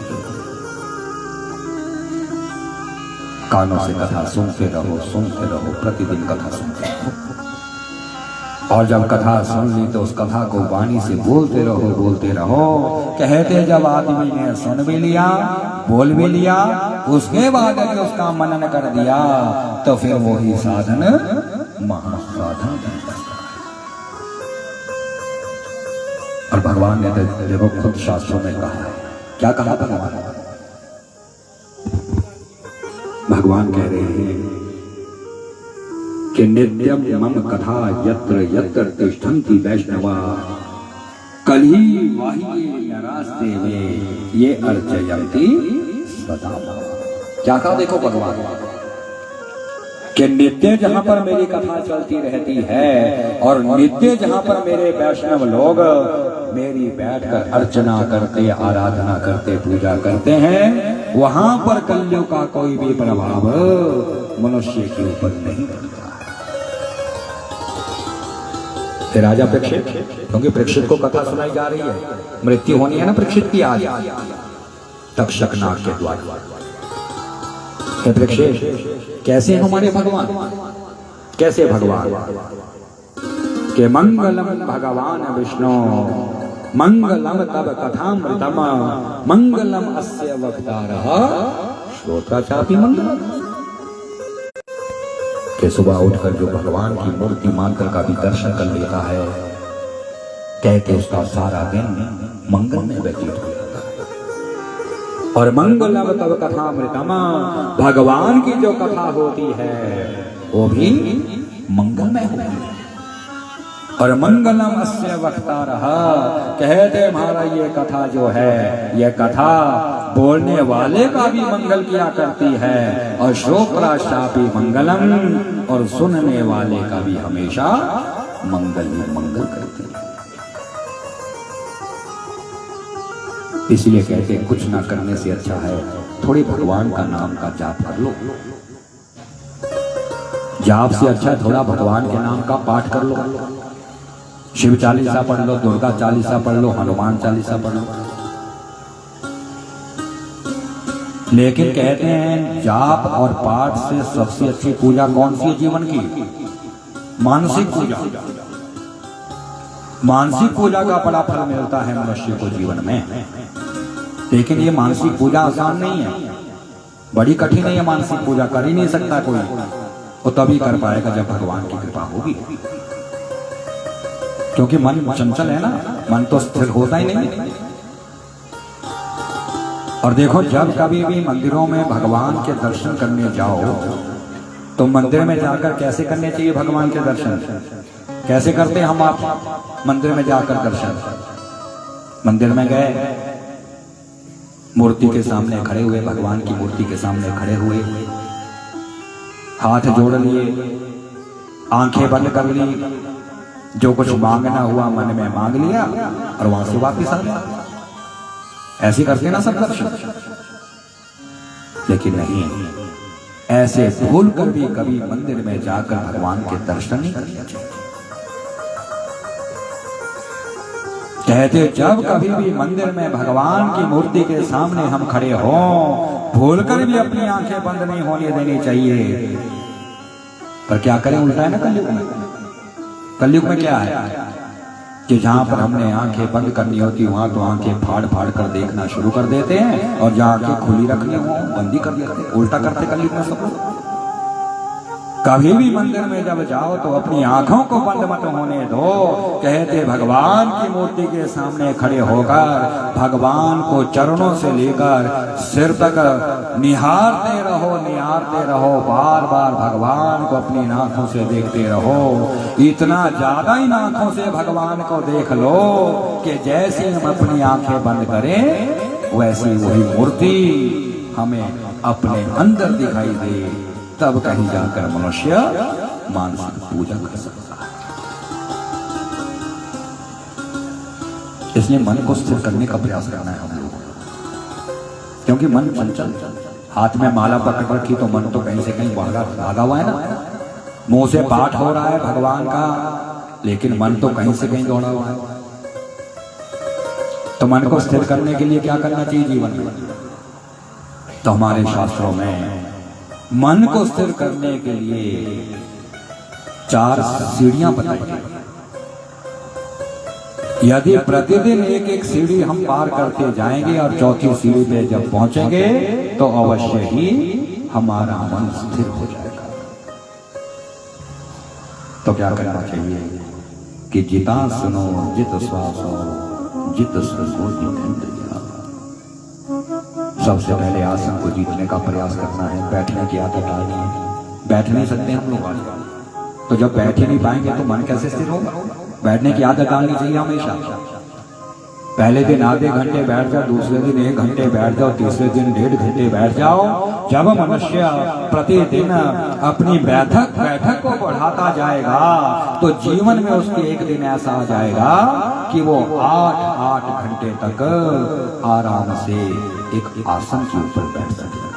कानों से कथा सुनते रहो, सुनते रहो, प्रतिदिन कथा सुनते रहो। और जब कथा सुन ली तो उस कथा को वाणी से बोलते रहो, बोलते रहो। कहते जब आदमी ने सुन भी लिया, बोल भी लिया, उसके बाद अगर उसका मनन कर दिया तो फिर वही साधन महासाधन बन जाता है। और भगवान ने देखो खुद शास्त्रों में कहा है, क्या कहा भगवान? भगवान कह रहे हैं कि नित्यम मम कथा यत्र यत्र तिष्ठन्ति वैष्णवा कली वाही नरास्ते में ये अर्चयन्ति सदा। क्या कहा देखो भगवान कि नित्य जहां पर मेरी कथा चलती रहती है और नित्य जहां पर मेरे वैष्णव लोग मेरी बैठकर अर्चना करते, आराधना करते, पूजा करते हैं, वहां पर कलियुग का कोई भी प्रभाव मनुष्य के ऊपर नहीं पड़ता। राजा परीक्षित, क्योंकि परीक्षित को कथा सुनाई जा रही है, मृत्यु होनी है ना परीक्षित की आज तक्षक नाग के द्वारा। परीक्षित कैसे हमारे भगवान, कैसे भगवान के मंगलम भगवान विष्णु मंगलम तब कथामृतम मंगलम अस्य वक्तारः श्रोता चापि मंगलम। कि सुबह उठकर जो भगवान की मूर्ति मानकर का भी दर्शन कर लेता है, कहते उसका सारा दिन मंगल में व्यतीत हो जाता है। और मंगलम तब कथामृतम, भगवान की जो कथा होती है वो भी मंगलमय होती है। और मंगलम अस्य वक्तारः, कहते हमारा ये कथा जो है, ये कथा बोलने वाले का भी मंगल किया करती है, और श्रोत्राशापि मंगलम, और सुनने वाले का भी हमेशा मंगल ही मंगल करती है। इसलिए कहते हैं कुछ ना करने से अच्छा है थोड़ी भगवान का नाम का जाप कर लो। जाप से अच्छा थोड़ा भगवान के नाम का पाठ कर लो। शिव चालीसा पढ़ लो, दुर्गा चालीसा पढ़ लो, हनुमान चालीसा पढ़ लो। लेकिन कहते हैं जाप और पाठ से सबसे अच्छी पूजा कौन सी है जीवन की? मानसिक पूजा। मानसिक पूजा का बड़ा फल मिलता है मनुष्य को जीवन में। लेकिन ये मानसिक पूजा आसान नहीं है, बड़ी कठिन है। ये मानसिक पूजा कर ही नहीं सकता कोई, वो तभी कर पाएगा जब भगवान की कृपा होगी। क्योंकि मन चंचल है ना, मन तो स्थिर होता ही नहीं। और देखो जब कभी भी मंदिरों में भगवान के दर्शन करने जाओ तो मंदिर में जाकर कैसे करने चाहिए भगवान के दर्शन? कैसे करते हम आप मंदिर में जाकर दर्शन? मंदिर में गए, मूर्ति के सामने खड़े हुए, भगवान की मूर्ति के सामने खड़े हुए, हाथ जोड़ लिए, आंखें बंद कर ली, जो कुछ मांगना हुआ मन में मांग लिया और वहां से वापिस आ गया। ऐसे करते ना सब दर्शन, लेकिन नहीं, ऐसे भूल कर भी कभी मंदिर में जाकर भगवान के दर्शन नहीं करने चाहिए। कहते जब कभी भी मंदिर में भगवान की मूर्ति के सामने हम खड़े हों, भूल कर भी अपनी आंखें बंद नहीं होने देनी चाहिए। पर क्या करें, उल्टा है ना कलयुग में। कलयुग में क्या है कि जहां पर हमने आंखें बंद करनी होती वहां तो आंखें फाड़ फाड़ कर देखना शुरू कर देते हैं, और जहां आंखें खुली रखनी हो बंदी कर देते हैं। उल्टा करते कलयुग में सब लोग। कभी भी मंदिर में जब जाओ तो अपनी आंखों को बंद मत होने दो। कहते भगवान की मूर्ति के सामने खड़े होकर भगवान को चरणों से लेकर सिर तक निहारते रहो, बार बार भगवान को अपनी आंखों से देखते रहो। इतना ज्यादा इन आंखों से भगवान को देख लो कि जैसे हम अपनी आंखें बंद करें वैसी वही मूर्ति हमें अपने अंदर दिखाई दे, तब कहीं जाकर मनुष्य मानसिक पूजा कर सकता है। इसलिए मन को स्थिर करने का प्रयास करना है हम लोगों को, क्योंकि मन चंचल। हाथ में माला पकड़ रखी तो मन तो कहीं से कहीं भागा हुआ है ना। मुंह से पाठ हो रहा है भगवान का, लेकिन मन तो कहीं से कहीं दौड़ा हुआ है। तो मन को स्थिर करने के लिए क्या करना चाहिए जीवन में? तो हमारे शास्त्रों में मन को स्थिर करने के लिए 4 सीढ़ियां बताई गई। यदि प्रतिदिन एक एक सीढ़ी हम पार करते जाएंगे और चौथी सीढ़ी पे जब पहुंचेंगे तो अवश्य ही हमारा मन स्थिर हो जाएगा। तो क्या करना चाहिए कि जिता सुनो जित श्वासो जित सुनो जितेंद्रिया। सबसे पहले आसन को जीतने का प्रयास करना है। बैठने की आदत डालनी है। बैठ नहीं सकते हम लोग आजकल, तो जब बैठ ही नहीं पाएंगे तो मन कैसे स्थिर होगा? बैठने की आदत डालनी चाहिए हमेशा। पहले दिन आधे घंटे बैठ जाओ, दूसरे दिन 1 घंटे बैठ जाओ, तीसरे दिन 1.5 घंटे बैठ जाओ। जब मनुष्य प्रतिदिन अपनी बैठक को बढ़ाता जाएगा तो जीवन में उसके एक दिन ऐसा आ जाएगा कि वो 8 घंटे तक आराम से एक आसन के ऊपर बैठ सकेगा।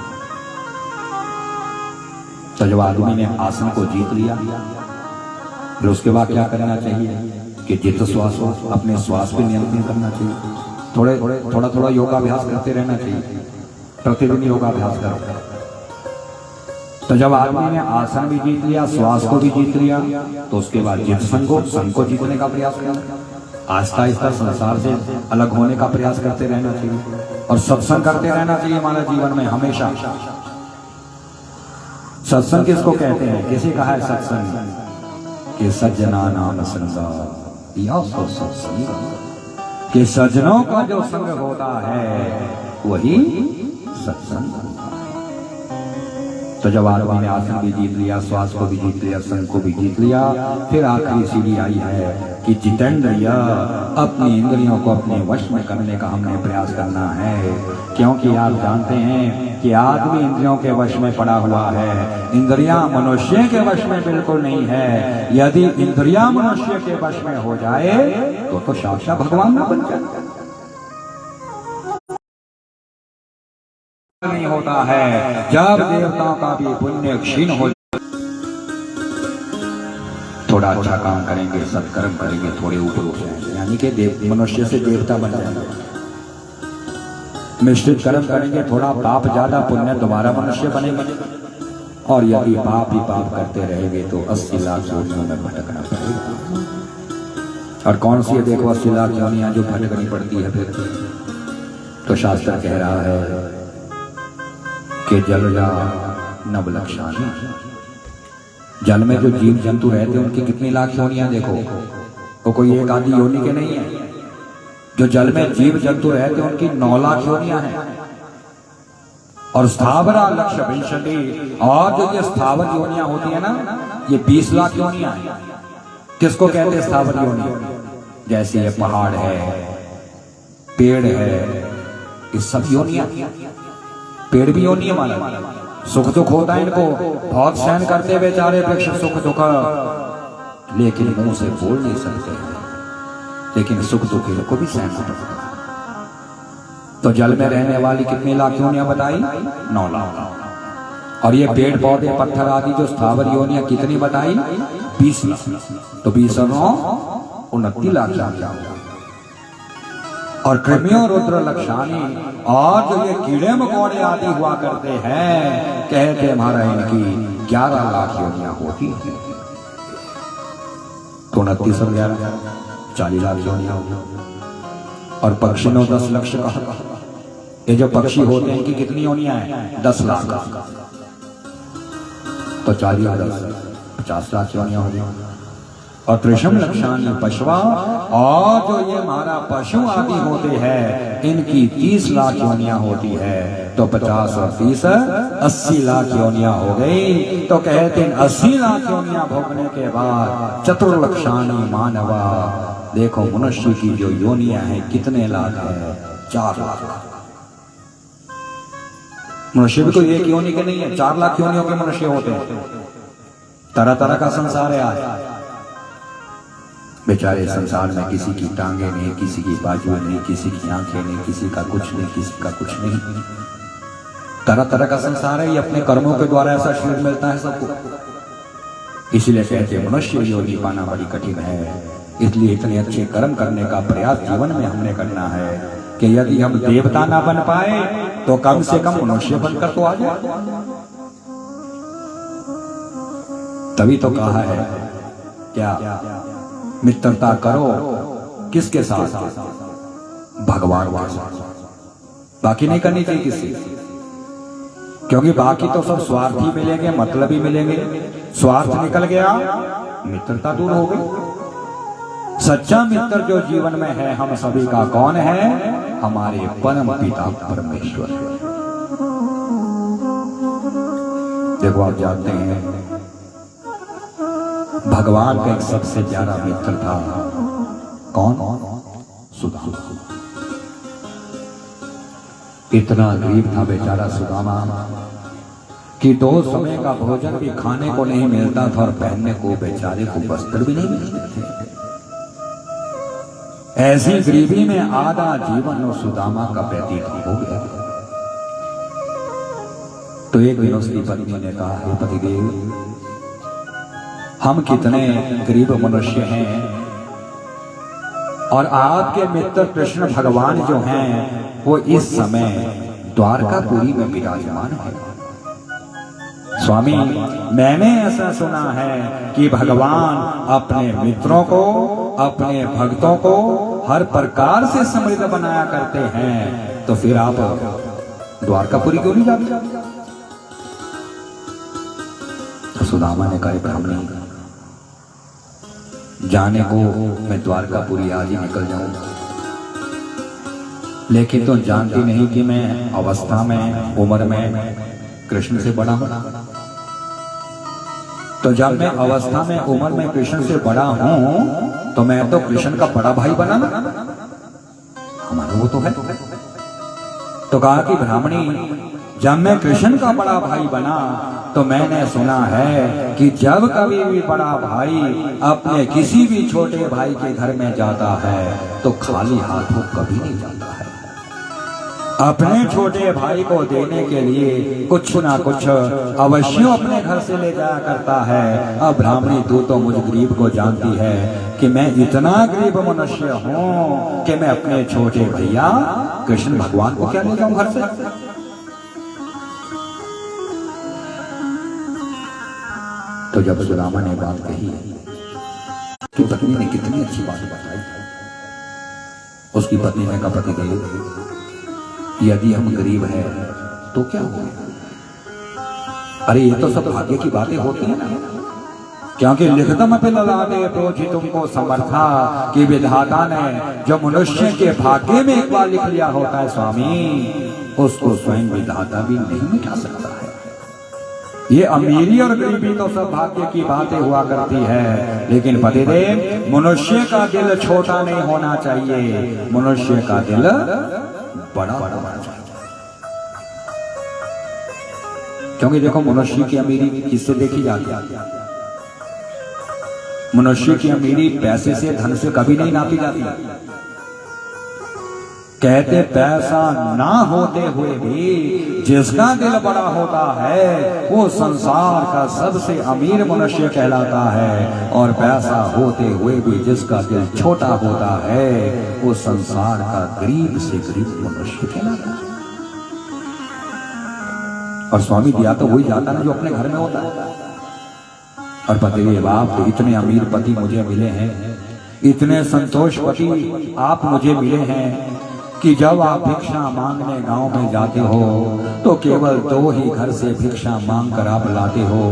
तो जब आदमी ने आसन को जीत लिया फिर उसके बाद क्या करना चाहिए कि जित श्वास हो, अपने श्वास पे नियंत्रण करना चाहिए। थोड़ा योगाभ्यास करते रहना चाहिए। प्रतिदिन योगाभ्यास करो। तो जब आदमी ने आसन भी जीत लिया, श्वास को भी जीत लिया, तो उसके बाद जित संग को जीतने का प्रयास करना। आहिस्ता आहिस्ता संसार से अलग होने का प्रयास करते रहना चाहिए और सत्संग करते रहना चाहिए हमारे जीवन में हमेशा। सत्संग किसको कहते हैं? किसी कहा है सत्संग कि सज्जना नाम संगा या सो सत्संग, कि सज्जनों का जो संग होता है वही सत्संग होता है। तो जब आदमी ने आसन भी जीत लिया, श्वास को भी जीत लिया, संग को भी जीत लिया, फिर आखिरी सीढ़ी आई है कि जितेंद्रिय, अपनी इंद्रियों को अपने वश में करने का हमने प्रयास करना है। क्योंकि आप जानते हैं कि आदमी इंद्रियों के वश में पड़ा हुआ है, इंद्रियां मनुष्य के वश में बिल्कुल नहीं है। यदि इंद्रियां मनुष्य के वश में हो जाए तो साक्षात भगवान ना बन जाए। नहीं होता है जब देवताओं का भी पुण्य क्षीण हो। थोड़ा अच्छा काम करेंगे, सत्कर्म करेंगे, थोड़े ऊपर उठ जाएंगे, यानी कि मनुष्य से देवता बन जाएंगे। मिश्रित कर्म करेंगे, थोड़ा पाप ज्यादा पुण्य दोबारा मनुष्य बनेंगे। और यदि पाप ही पाप करते रहेंगे तो 80 लाख योनियों में भटकना पड़ेगा। और कौन सी है देखो 80 लाख योनियां जो भटकनी पड़ती है फिर? तो शास्त्र कह रहा है कि जलजा नवलक्षाणी, जल में जो जीव जंतु रहते हैं उनकी कितनी लाख योनियां देखो, वो कोई एक आधी योनि के नहीं है। जो जल में जीव जंतु रहते हैं उनकी 9 लाख योनियां हैं। और स्थावरा लक्ष्य विंशति, और जो ये स्थावर योनियां होती है ना, ये 20 लाख योनियां हैं। किसको कहते हैं स्थावर योनि? जैसे ये पहाड़ है, पेड़ है, ये सब योनियां, पेड़ भी योनि माना, सुख दुख होता है इनको, बहुत सहन करते बेचारे वृक्ष सुख दुख, लेकिन मुंह से बोल नहीं सकते, लेकिन सुख दुख इनको भी सहना पड़ता है। तो जल में रहने वाली कितनी लाख योनियां बताई? 9 लाख। और ये पेड़ पौधे पत्थर आदि जो स्थावर योनियां कितनी बताई? 20 लाख। तो 20 और 9 29 लाख। और कृमियों रुद्र लक्षानी और जो ये कीड़े मकोड़े आदि हुआ करते हैं, कहते हमारा इनकी 11 लाख योनियां होती है। तो 29 और 11 40 लाख योनियां होती। और पक्षी ने 10 लाख कहा। ये जो पक्षी होते हैं इनकी कितनी योनियां हैं? 10 लाख। तो 40 और 10 50 लाख योनियां होती। और त्रिशम लक्षानी पशुआ और जो ये हमारा पशु आदि होते हैं इनकी 30 लाख योनियां होती है। तो 50 और 30 80 लाख योनियां हो गई। तो कहते हैं 80 लाख योनियां भोगने के बाद चतुर्लक्षानी मानवा, देखो मनुष्य की जो योनियां हैं कितने लाख है? 4 लाख। मनुष्य भी कोई एक योनि के नहीं है, 4 लाख योनियों के मनुष्य होते हैं। तरह तरह का संसार है आज। बेचारे संसार में किसी की टांगे नहीं, किसी की बाजू नहीं, किसी की आंखें नहीं, किसी का कुछ नहीं, किसी का कुछ नहीं। तरह तरह का संसार है। ये अपने कर्मों के द्वारा ऐसा शरीर मिलता है सबको। इसलिए कहते हैं मनुष्य योनि पाना बड़ी कठिन है। इसलिए इतने अच्छे कर्म करने का प्रयास जीवन में हमने करना है कि यदि हम देवता ना बन पाए तो कम से कम मनुष्य बनकर तो आ जाए। तभी तो कहा है क्या? मित्रता करो किसके साथ? भगवान के साथ। बाकी नहीं करनी चाहिए किसी, क्योंकि बाकी तो सब स्वार्थी मिलेंगे, मतलबी मिलेंगे। स्वार्थ निकल गया, मित्रता दूर हो गई। सच्चा मित्र जो जीवन में है हम सभी का कौन है? हमारे परम पिता परमेश्वर। देखो आप जानते हैं भगवान का एक सबसे प्यारा मित्र था। कौन? सुदामा। इतना गरीब था बेचारा सुदामा कि 2 समय का भोजन भी खाने को नहीं मिलता था और पहनने को बेचारे को वस्त्र भी नहीं मिलते थे। ऐसी गरीबी में आधा जीवन उस सुदामा का व्यतीत हो गया। तो एक दिन उसकी पत्नी ने कहा, हे पतिदेव, हम कितने गरीब मनुष्य हैं और आपके मित्र कृष्ण भगवान जो हैं वो इस समय द्वारकापुरी में विराजमान है। स्वामी, मैंने ऐसा सुना है कि भगवान अपने मित्रों को, अपने भक्तों को हर प्रकार से समृद्ध बनाया करते हैं। तो फिर आप द्वारकापुरी क्यों नहीं जाते? तो सुदामा ने कहा, ब्राह्मणी, जाने को मैं द्वारकापुरी आज ही निकल जाऊंगा, लेकिन तो जानती नहीं कि मैं अवस्था में, उम्र में कृष्ण से बड़ा हूं। तो जब मैं अवस्था में, उम्र में कृष्ण से बड़ा हूं तो मैं तो कृष्ण का बड़ा भाई बना ना, हमारा वो तो है। तो कहा कि ब्राह्मणी, जब मैं कृष्ण का बड़ा भाई बना तो मैंने सुना है कि जब कभी भी बड़ा भाई अपने किसी भी छोटे भाई के घर में जाता है तो खाली हाथों कभी नहीं जाता है। अपने छोटे भाई को देने के लिए कुछ ना कुछ अवश्य अपने घर से ले जाया करता है। अब ब्राह्मणी, तू तो मुझ गरीब को जानती है कि मैं इतना गरीब मनुष्य हूँ कि मैं अपने छोटे भैया कृष्ण भगवान को क्या ले जाऊं घर से? तो जब सुदामा ने बात कही तो पत्नी ने कितनी अच्छी बात बताई। उसकी पत्नी ने कहा, पतिदेव, यदि हम गरीब हैं तो क्या हो गया? अरे ये तो सब भाग्य की बातें होती है ना, क्योंकि लिखतम पे ललाटे प्रोझि तुमको समर्था कि विधाता ने जो मनुष्य के भाग्य में एक बार लिख लिया होता है स्वामी, उसको स्वयं विधाता भी नहीं मिटा सकता है। ये अमीरी और गरीबी तो सब भाग्य की बातें हुआ करती है, लेकिन पतिदेव, मनुष्य का दिल छोटा नहीं होना चाहिए, मनुष्य का दिल बड़ा होना चाहिए। क्योंकि देखो मनुष्य की अमीरी किससे देखी जाती है? मनुष्य की अमीरी पैसे से, धन से कभी नहीं नापी जाती। कहते पैसा ना होते हुए भी जिसका दिल बड़ा होता है वो संसार का सबसे अमीर मनुष्य कहलाता है, और पैसा होते हुए भी जिसका दिल छोटा होता है वो संसार का गरीब से गरीब मनुष्य कहलाता है। और स्वामी दिया तो वही जाता ना जो अपने घर में होता है। और बताइए बाप, इतने अमीर पति मुझे मिले हैं, इतने संतोष पति आप मुझे मिले हैं कि जब आप भिक्षा मांगने गांव में जाते हो तो केवल 2 ही घर से भिक्षा मांग कर आप लाते हो,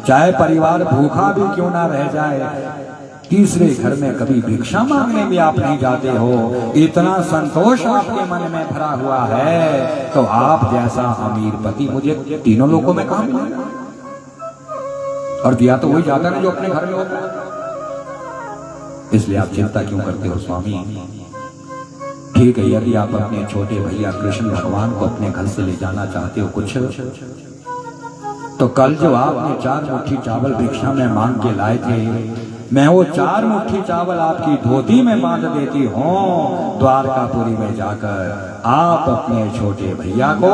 चाहे परिवार भूखा भी क्यों ना रह जाए, तीसरे घर में कभी भिक्षा मांगने भी आप नहीं जाते हो। इतना संतोष आपके मन में भरा हुआ है, तो आप जैसा अमीर पति मुझे तीनों लोगों में कहां मिलेगा? और दिया तो वही जाता है जो अपने घर में होता है। इसलिए आप चिंता क्यों करते हो स्वामी? ठीक है, यदि आप अपने छोटे भैया कृष्ण भगवान को अपने घर से ले जाना चाहते हो कुछ, तो कल जो आपने 4 मुट्ठी चावल भिक्षा में मांग के लाए थे, मैं वो 4 मुट्ठी चावल आपकी धोती में बांध देती हूँ। द्वारकापुरी में जाकर आप अपने छोटे भैया को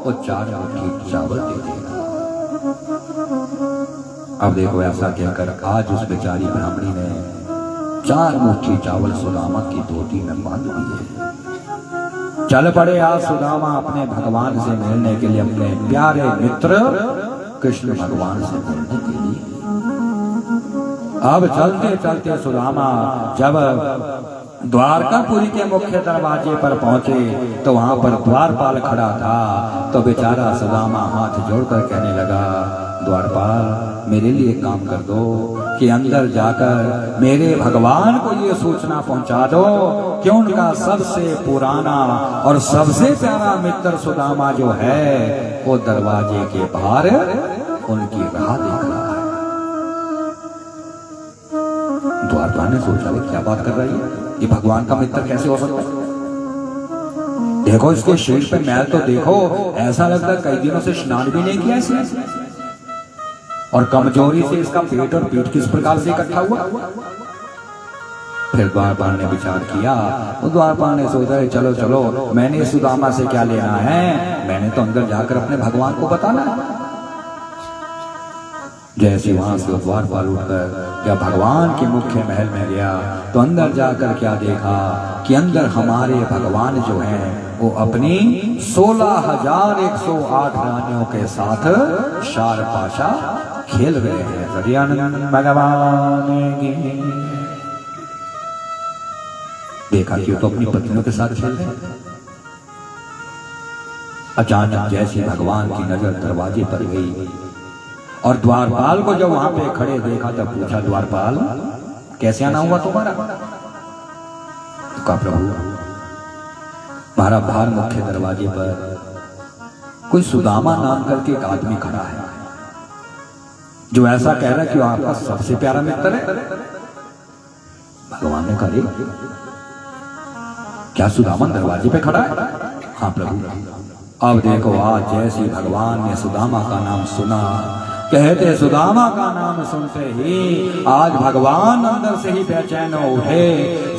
वो 4 मुट्ठी चावल दे देना। अब देखो, ऐसा कहकर आज उस बेचारी ब्राह्मणी ने 4 मुट्ठी चावल सुदामा की धोती में बांध दिए। चल पड़े आज सुदामा अपने भगवान से मिलने के लिए, अपने प्यारे मित्र कृष्ण भगवान से मिलने के लिए। अब चलते चलते सुदामा जब द्वारकापुरी के मुख्य दरवाजे पर पहुंचे तो वहां पर द्वारपाल खड़ा था। तो बेचारा सुदामा हाथ जोड़कर कहने लगा, द्वारपाल मेरे लिए काम कर दो कि अंदर जाकर मेरे भगवान को ये सूचना पहुंचा दो कि उनका सबसे पुराना और सबसे प्यारा मित्र सुदामा जो है वो दरवाजे के बाहर उनकी राह देख रहा है। द्वारपाल ने सोचा, क्या बात कर रही है, ये भगवान का मित्र कैसे हो सकता है? देखो इसके शरीर पे मैल तो देखो, ऐसा लगता है कई दिनों से स्नान भी नहीं किया इसने, और कमजोरी से इसका पेट और पीठ किस प्रकार से इकट्ठा हुआ। फिर द्वारपाल ने विचार किया, वो द्वारपाल ने सोचा चलो चलो, मैंने सुदामा से क्या लेना है, मैंने तो अंदर जाकर अपने भगवान को बताना है। जैसे वहां से द्वारपाल उठकर जब भगवान के मुख्य महल में गया तो अंदर जाकर क्या देखा कि अंदर हमारे भगवान जो हैं वो अपनी 16,108 रानियों के साथ शार पाशा खेल रहे हैं। सत्यानंद भगवान की देखा कि वो तो अपनी पत्नियों के साथ खेल रहे हैं। अचानक जैसे भगवान की नजर दरवाजे पर गई और द्वारपाल को जब वहां पे खड़े देखा तब पूछा, द्वारपाल कैसे आना हुआ तुम्हारा? तो कहा, प्रभु हमारा बाहर मुख्य दरवाजे पर कोई सुदामा नाम करके एक आदमी खड़ा है जो ऐसा कह रहा है कि वो आपका सबसे प्यारा मित्र है। भगवान ने कहा, क्या सुदामा दरवाजे पे खड़ा है? हाँ प्रभु। अब देखो, आज जैसे भगवान ने सुदामा का नाम सुना, कहते सुदामा का नाम सुनते ही आज भगवान अंदर से ही बेचैन हो उठे।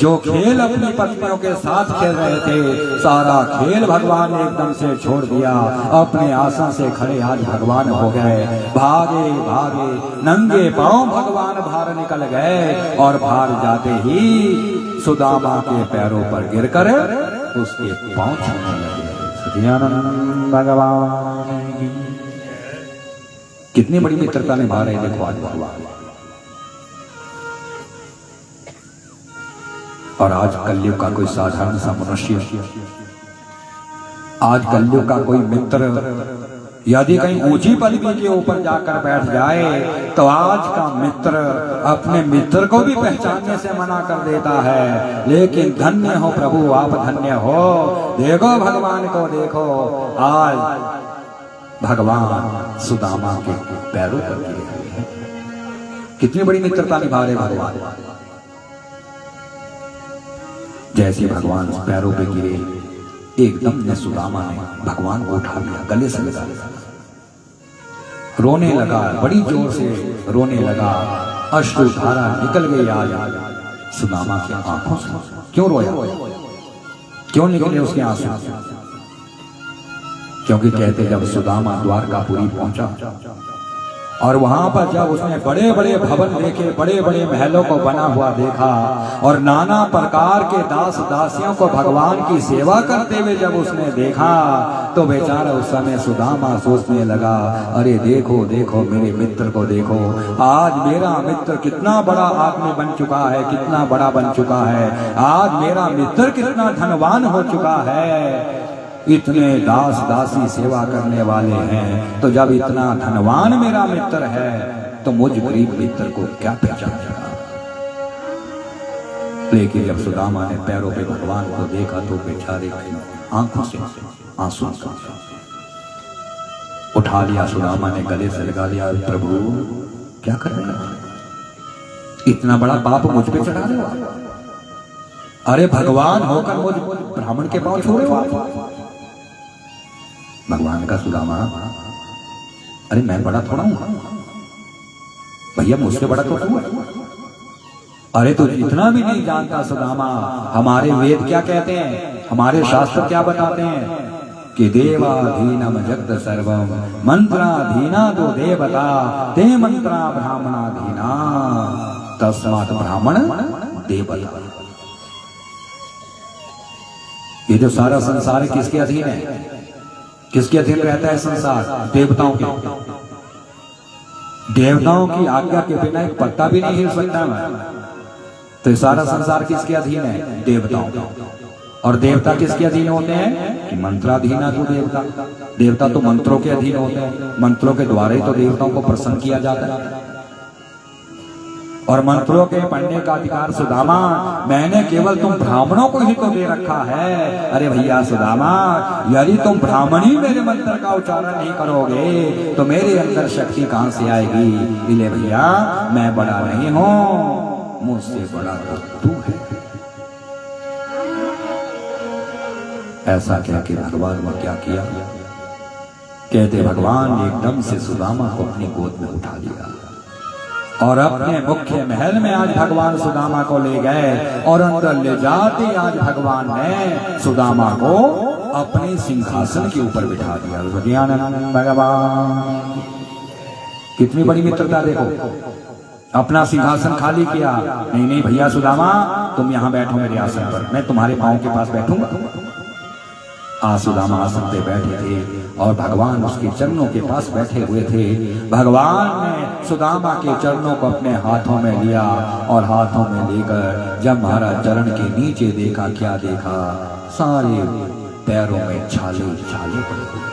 जो खेल अपनी पत्नियों के साथ खेल रहे थे, सारा खेल भगवान ने एकदम से छोड़ दिया। अपने आसन से खड़े आज भगवान हो गए। भागे भागे नंगे पांव भगवान बाहर निकल गए और बाहर जाते ही सुदामा के पैरों पर गिरकर उसके पांव छूने लगे। सत्यानंद भगवान की कितनी बड़ी मित्रता निभा रहे हैं, देखो आज भगवान। और आज कलयुग का कोई साधारण सा मनुष्य, आज कलयुग का कोई मित्र यदि कहीं ऊंची पदवी के ऊपर जाकर बैठ जाए तो आज का मित्र अपने मित्र को भी पहचानने से मना कर देता है। लेकिन धन्य हो प्रभु, आप धन्य हो। देखो भगवान को, देखो आज भगवान सुदामा के पैरों पर गिरे हुए हैं। कितनी बड़ी मित्रता निभा रहे भगवान। जैसे भगवान पैरों पे गिरे, एकदम ने सुदामा ने भगवान को उठा लिया, गले से लगा लिया। रोने लगा, बड़ी जोर से रोने लगा, अश्रुधारा निकल गई आज सुदामा की आंखों से। क्यों रोया? क्यों निकले उसके आंसू? क्योंकि कहते जब सुदामा द्वारकापुरी पहुंचा और वहां पर जब उसने बड़े बड़े भवन देखे, बड़े बड़े महलों को बना हुआ देखा और नाना प्रकार के दास दासियों को भगवान की सेवा करते हुए जब उसने देखा, तो बेचारा उस समय सुदामा सोचने लगा, अरे देखो देखो मेरे मित्र को देखो, आज मेरा मित्र कितना बड़ा आदमी बन चुका है, कितना बड़ा बन चुका है, आज मेरा मित्र कितना धनवान हो चुका है, इतने दास दासी सेवा करने वाले हैं, तो जब इतना धनवान मेरा मित्र है तो मुझ गरीब मित्र को क्या पहचानेगा। लेकिन जब सुदामा ने पैरों पे भगवान को देखा तो बेचारे की आंखों से आंसू उठा लिया, सुदामा ने गले से लगा लिया, प्रभु क्या कर रहे हो, इतना बड़ा पाप मुझ पे चढ़ा रहे हो, अरे भगवान होकर मुझ ब्राह्मण के पांव छू रहे हो। भगवान का सुदामा, अरे मैं बड़ा थोड़ा हूं भैया, मुझसे बड़ा तो तू है। अरे तो इतना भी नहीं जानता सुदामा, हमारे वेद क्या कहते हैं, हमारे शास्त्र क्या बताते हैं कि देवाधीनम जगत सर्वम मंत्राधीना तो देवता ते मंत्रा ब्राह्मणाधीना तस्मात् ब्राह्मण देवता। ये जो सारा संसार किसके अधीन है, किसके अधीन रहता है संसार? देवताओं के। देवताओं की आज्ञा के बिना एक पत्ता भी नहीं हिल सकता मैं। तो ये सारा संसार किसके अधीन है? देवताओं का। और देवता किसके अधीन होते हैं? कि मंत्राधीना तो देवता। देवता तो मंत्रों के अधीन होते हैं, मंत्रों के द्वारा ही तो देवताओं को प्रसन्न किया जाता है। और मंत्रों के पढ़ने का अधिकार सुदामा मैंने केवल तुम ब्राह्मणों को ही तो दे रखा है। अरे भैया सुदामा, यदि तुम ब्राह्मणी मेरे मंत्र का उच्चारण नहीं करोगे तो मेरे अंदर शक्ति कहां से आएगी? इसलिए भैया मैं बड़ा नहीं हूं, मुझसे बड़ा तो तू है। ऐसा कह के भगवान ने क्या किया? कहते भगवान ने एकदम से सुदामा को अपनी गोद में उठा लिया और अपने मुख्य महल में आज भगवान सुदामा को ले गए और अंदर ले जाते आज भगवान ने सुदामा को अपने सिंहासन के ऊपर बिठा दिया। भगवान कितनी बड़ी मित्रता देखो, अपना सिंहासन खाली किया। नहीं नहीं भैया सुदामा, तुम यहाँ बैठो मेरे आसन पर, मैं तुम्हारे पांव के पास बैठूंगा। आज सुदामा आसन पे बैठे थे और भगवान उसके चरणों के पास बैठे हुए थे। भगवान ने सुदामा के चरणों को अपने हाथों में लिया और हाथों में लेकर जब महाराज चरण के नीचे देखा, क्या देखा? सारे पैरों में छाले छाले पड़े हुए।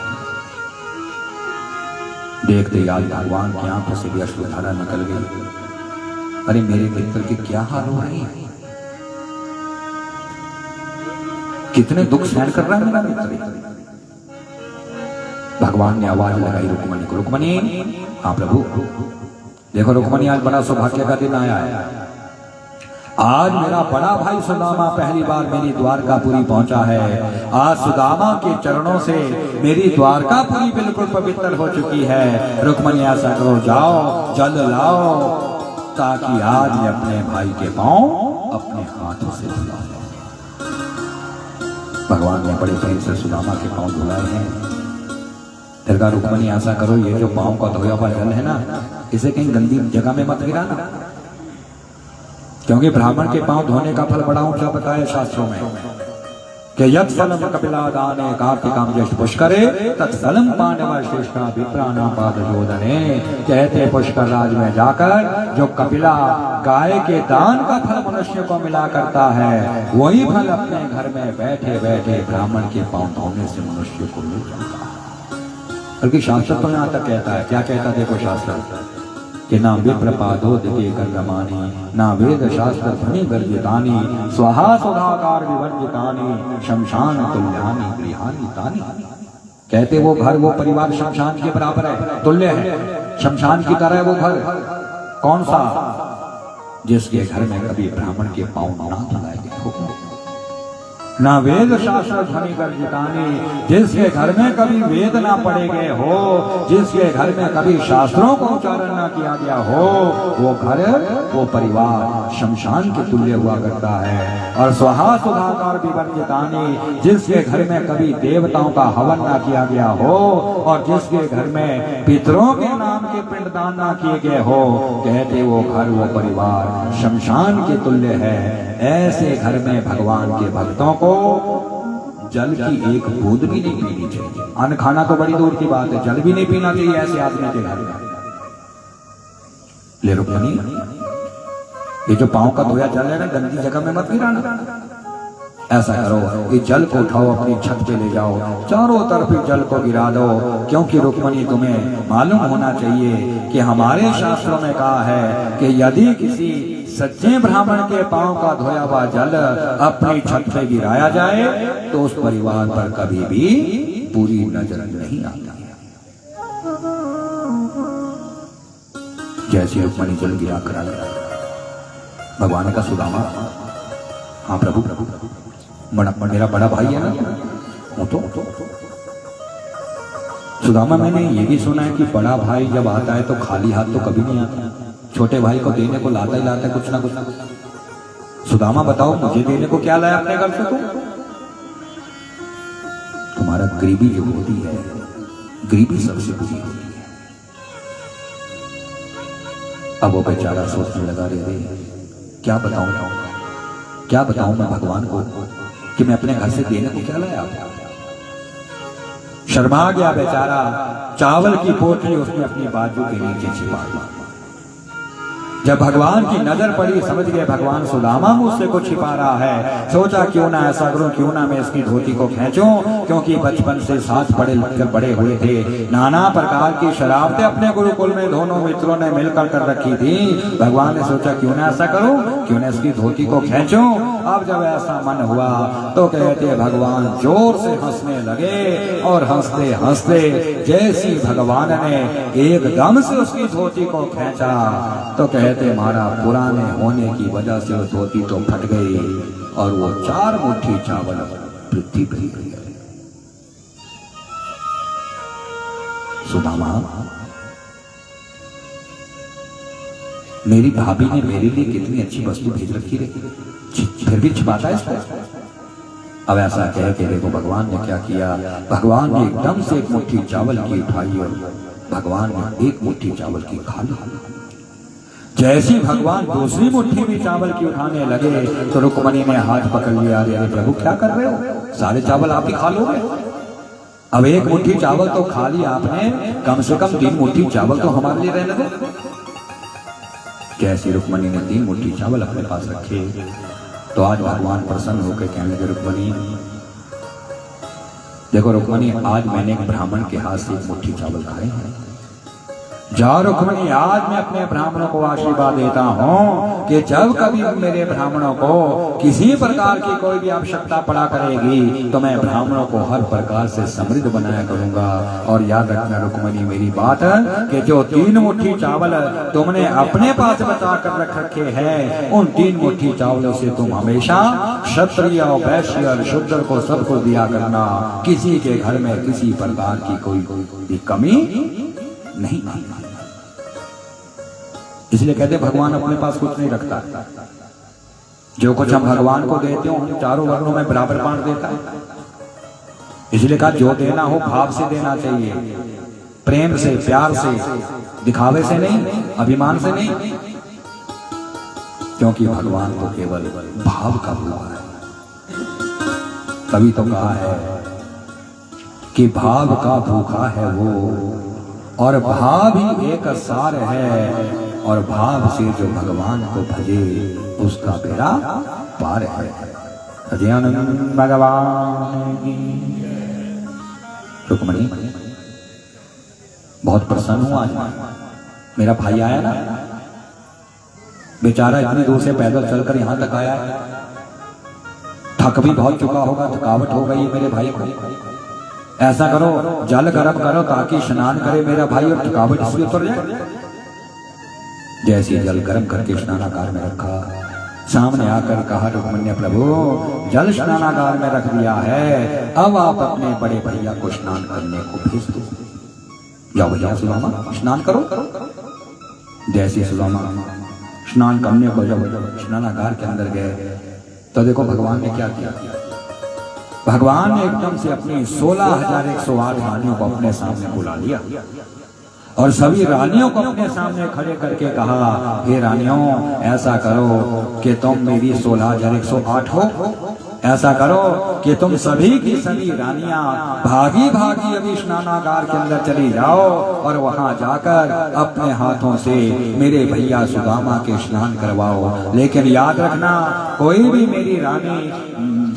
देखते आज भगवान की आंखों से भी अश्रुधारा निकल गई। अरे मेरे मित्र के क्या हाल हो रहे हैं, कितने दुख सहन कर रहा है मेरा मित्र। भगवान ने आवाज लगाई रुक्मणी को, रुक्मणी। हाँ प्रभु। देखो रुक्मणी, आज बड़ा सौभाग्य का दिन आया है। आज मेरा बड़ा भाई सुदामा पहली बार मेरी द्वारकापुरी पहुंचा है। आज सुदामा के चरणों से मेरी द्वारकापुरी बिल्कुल पवित्र हो चुकी है। रुक्मणी ऐसा करो, जाओ जल लाओ ताकि आज मैं अपने भाई के पांव अपने हाथों से धुलाऊं। भगवान ने बड़े प्रेम से सुदामा के पांव धुलाए हैं। फिर रुक्मणी ऐसा करो, ये जो पांव का धोया हुआ जल है ना, इसे कहीं गंदी जगह में मत गिराना, क्योंकि ब्राह्मण के पांव धोने का फल बड़ा ऊंचा बताया शास्त्रों में कि यत् फलम कपिलादाने कार्तिकाम ज्येष्ठ पुष्करे तत्फलम पांडव श्रेष्ठा विप्राणाम पादजोदने। कहते पुष्कर राज में जाकर जो कपिला गाय के दान का फल मनुष्य को मिला करता है, वही फल अपने घर में बैठे बैठे ब्राह्मण के पांव धोने से मनुष्य को मिल जाता है। बल्कि शास्त्र तो यहाँ तक कहता है, क्या कहता देखो शास्त्र, कि ना विप्रपादोदके कर्दमानि ना वेद शास्त्र ध्वनि गर्जितानि स्वाहा सुधाकार विवर्जितानि शमशान तुल्यानि गृहानि तानि। कहते वो घर वो परिवार शमशान के बराबर है, तुल्य है, शमशान की तरह वो घर। कौन सा? जिसके घर में कभी ब्राह्मण के पांव ना धुलाए गए हो। ना वेद शास्त्र ध्वनि कर जिताने, जिसके घर में कभी वेद ना पढ़े गए हो, जिसके घर में कभी शास्त्रों को उच्चारण ना किया गया हो, वो घर वो परिवार शमशान के तुल्य हुआ करता है। और स्वाहा सुधाकर विवर जिताने, जिसके घर में कभी देवताओं का हवन ना किया गया हो और जिसके घर में पितरों के नाम के पिंडदान ना किए गए हो, कहते वो घर वो परिवार शमशान के तुल्य है। ऐसे घर में भगवान के भक्तों को जल की एक बूंद भी नहीं पीनी चाहिए। अन्न खाना तो बड़ी दूर की बात है, जल भी नहीं पीना चाहिए ऐसे आदमी के घर में। ले रुक्मणी, ये जो पांव का धोया जल है ना, गंदी जगह में मत गिराना। ऐसा करो, ये जल को उठाओ, अपनी छत पे ले जाओ, चारों तरफ जल को गिरा दो, क्योंकि रुक्मणी तुम्हें मालूम होना चाहिए कि हमारे शास्त्रों में कहा है कि यदि किसी सच्चे ब्राह्मण के पांव का धोया हुआ जल अपनी छत पे गिराया जाए तो उस परिवार पर कभी भी पूरी नजर नहीं आती। जैसे रुक्मणी जल गिरा करा भगवान का सुदामा, हाँ प्रभु प्रभु मेरा बड़ा भाई है ना, वो तो सुदामा, मैंने ये भी सुना है कि बड़ा भाई जब आता है तो खाली हाथ तो कभी नहीं आता, छोटे भाई को देने को लाता ही लाता है कुछ ना कुछ। सुदामा बताओ, मुझे देने को क्या लाया अपने घर से? तुम्हारा गरीबी जो होती है, गरीबी सबसे बुरी होती है। अब वो बेचारा सोचने लगा, रे क्या बताऊं मैं भगवान को कि मैं अपने घर से देने को क्या लाया। शर्मा गया बेचारा, चावल की पोटली उसने अपनी बाजू के नीचे छिपा ली। जब भगवान की नजर पड़ी, समझ गए भगवान सुदामा मुझसे कुछ छिपा रहा है। सोचा क्यों ना ऐसा करूं, क्यों ना मैं इसकी धोती को खींचूं, क्योंकि बचपन से साथ पढ़े लिखकर बड़े हुए थे। नाना प्रकार की शरारतें अपने गुरुकुल में दोनों मित्रों ने मिलकर कर रखी थी। भगवान ने सोचा क्यों ना ऐसा करूं, क्यों ना इसकी धोती को खींचूं। अब जब ऐसा मन हुआ तो कहते भगवान जोर से हंसने लगे और हंसते हंसते जैसी भगवान ने एकदम से उसकी धोती को खींचा तो कहते मारा पुराने होने की वजह से वो धोती तो फट गई और वो 4 मुट्ठी चावल पृथ्वी पर गिर गए। सुदामा, मेरी भाभी ने मेरे लिए कितनी अच्छी वस्तु भेज रखी रे, फिर भी छिपाता है इसको। अब ऐसा कह के देखो भगवान ने क्या किया। भगवान ने एकदम से 1 मुट्ठी चावल की उठाई और भगवान ने 1 मुट्ठी चावल की खा ली। जैसी भगवान दूसरी मुट्ठी भी चावल की उठाने लगे तो रुक्मणी ने हाथ पकड़ लिया, अरे प्रभु क्या कर रहे हो, सारे चावल आप ही खा लोगे। अब 1 मुट्ठी चावल तो खा लिया आपने, कम से कम 3 मुट्ठी चावल तो हमारे लिए रहने दो। कैसी रुक्मणी ने 3 मुट्ठी चावल अपने पास रखे तो आज भगवान प्रसन्न होकर कहने लगे, रुक्मणी देखो रुक्मणी, आज मैंने एक ब्राह्मण के हाथ से 1 मुट्ठी चावल खाए हैं। जाओ रुक्मणी, आज मैं अपने ब्राह्मणों को आशीर्वाद देता हूँ कि जब कभी मेरे ब्राह्मणों को किसी प्रकार की कोई भी आवश्यकता पड़ा करेगी तो मैं ब्राह्मणों को हर प्रकार से समृद्ध बनाया करूंगा। और याद रखना रुक्मणी मेरी बात कि जो 3 मुट्ठी चावल तुमने अपने पास बचा कर रख रखे हैं, उन 3 मुट्ठी चावलों से तुम हमेशा क्षत्रिय और वैश्य और शूद्र को सबको दिया करना। किसी के घर में किसी प्रकार की कोई कमी नहीं। इसलिए कहते भगवान अपने पास कुछ नहीं रखता, जो कुछ हम भगवान को देते हो हम चारों वर्णों में बराबर बांट देता है। इसलिए कहा जो देना हो भाव से देना चाहिए, प्रेम से, प्यार से, दिखावे से नहीं, अभिमान से नहीं, क्योंकि भगवान तो केवल भाव का भूखा है। तभी तो कहा है कि भाव का भूखा है वो, और भाव ही एक सार है, और भाव से जो भगवान को भजे उसका बेड़ा पार है। भजन भगवान की। रुक्मणी बहुत प्रसन्न हूं आज, मेरा भाई आया ना, बेचारा इतनी दूर से पैदल चलकर यहां तक आया है, थक भी बहुत चुका होगा, थकावट हो गई मेरे भाई को। ऐसा करो जल गर्म करो ताकि स्नान करे मेरा भाई और थकावट इसलिए उतर जाए। जैसे जल गर्म करके स्नानागार में रखा सामने आकर कहा रुक्मणी ने, प्रभु जल स्नानागार में रख दिया है, अब आप अपने बड़े भैया को स्नान करने को भेज दो। जाओ भैया सुदामा स्नान करो। जैसे सुदामा स्नान करने को जब स्नानागार के अंदर गए तो देखो भगवान ने क्या किया। भगवान ने एकदम से अपनी 16,108 रानियों को अपने सामने बुला लिया और सभी रानियों को अपने सामने खड़े करके कहा, हे रानियों ऐसा करो कि तुम मेरी 16,108 हो, ऐसा करो कि तुम सभी की सभी रानियां भागी भागी अभी स्नानागार के अंदर चली जाओ और वहां जाकर अपने हाथों से मेरे भैया सुदामा के स्नान करवाओ। लेकिन याद रखना, कोई भी मेरी रानी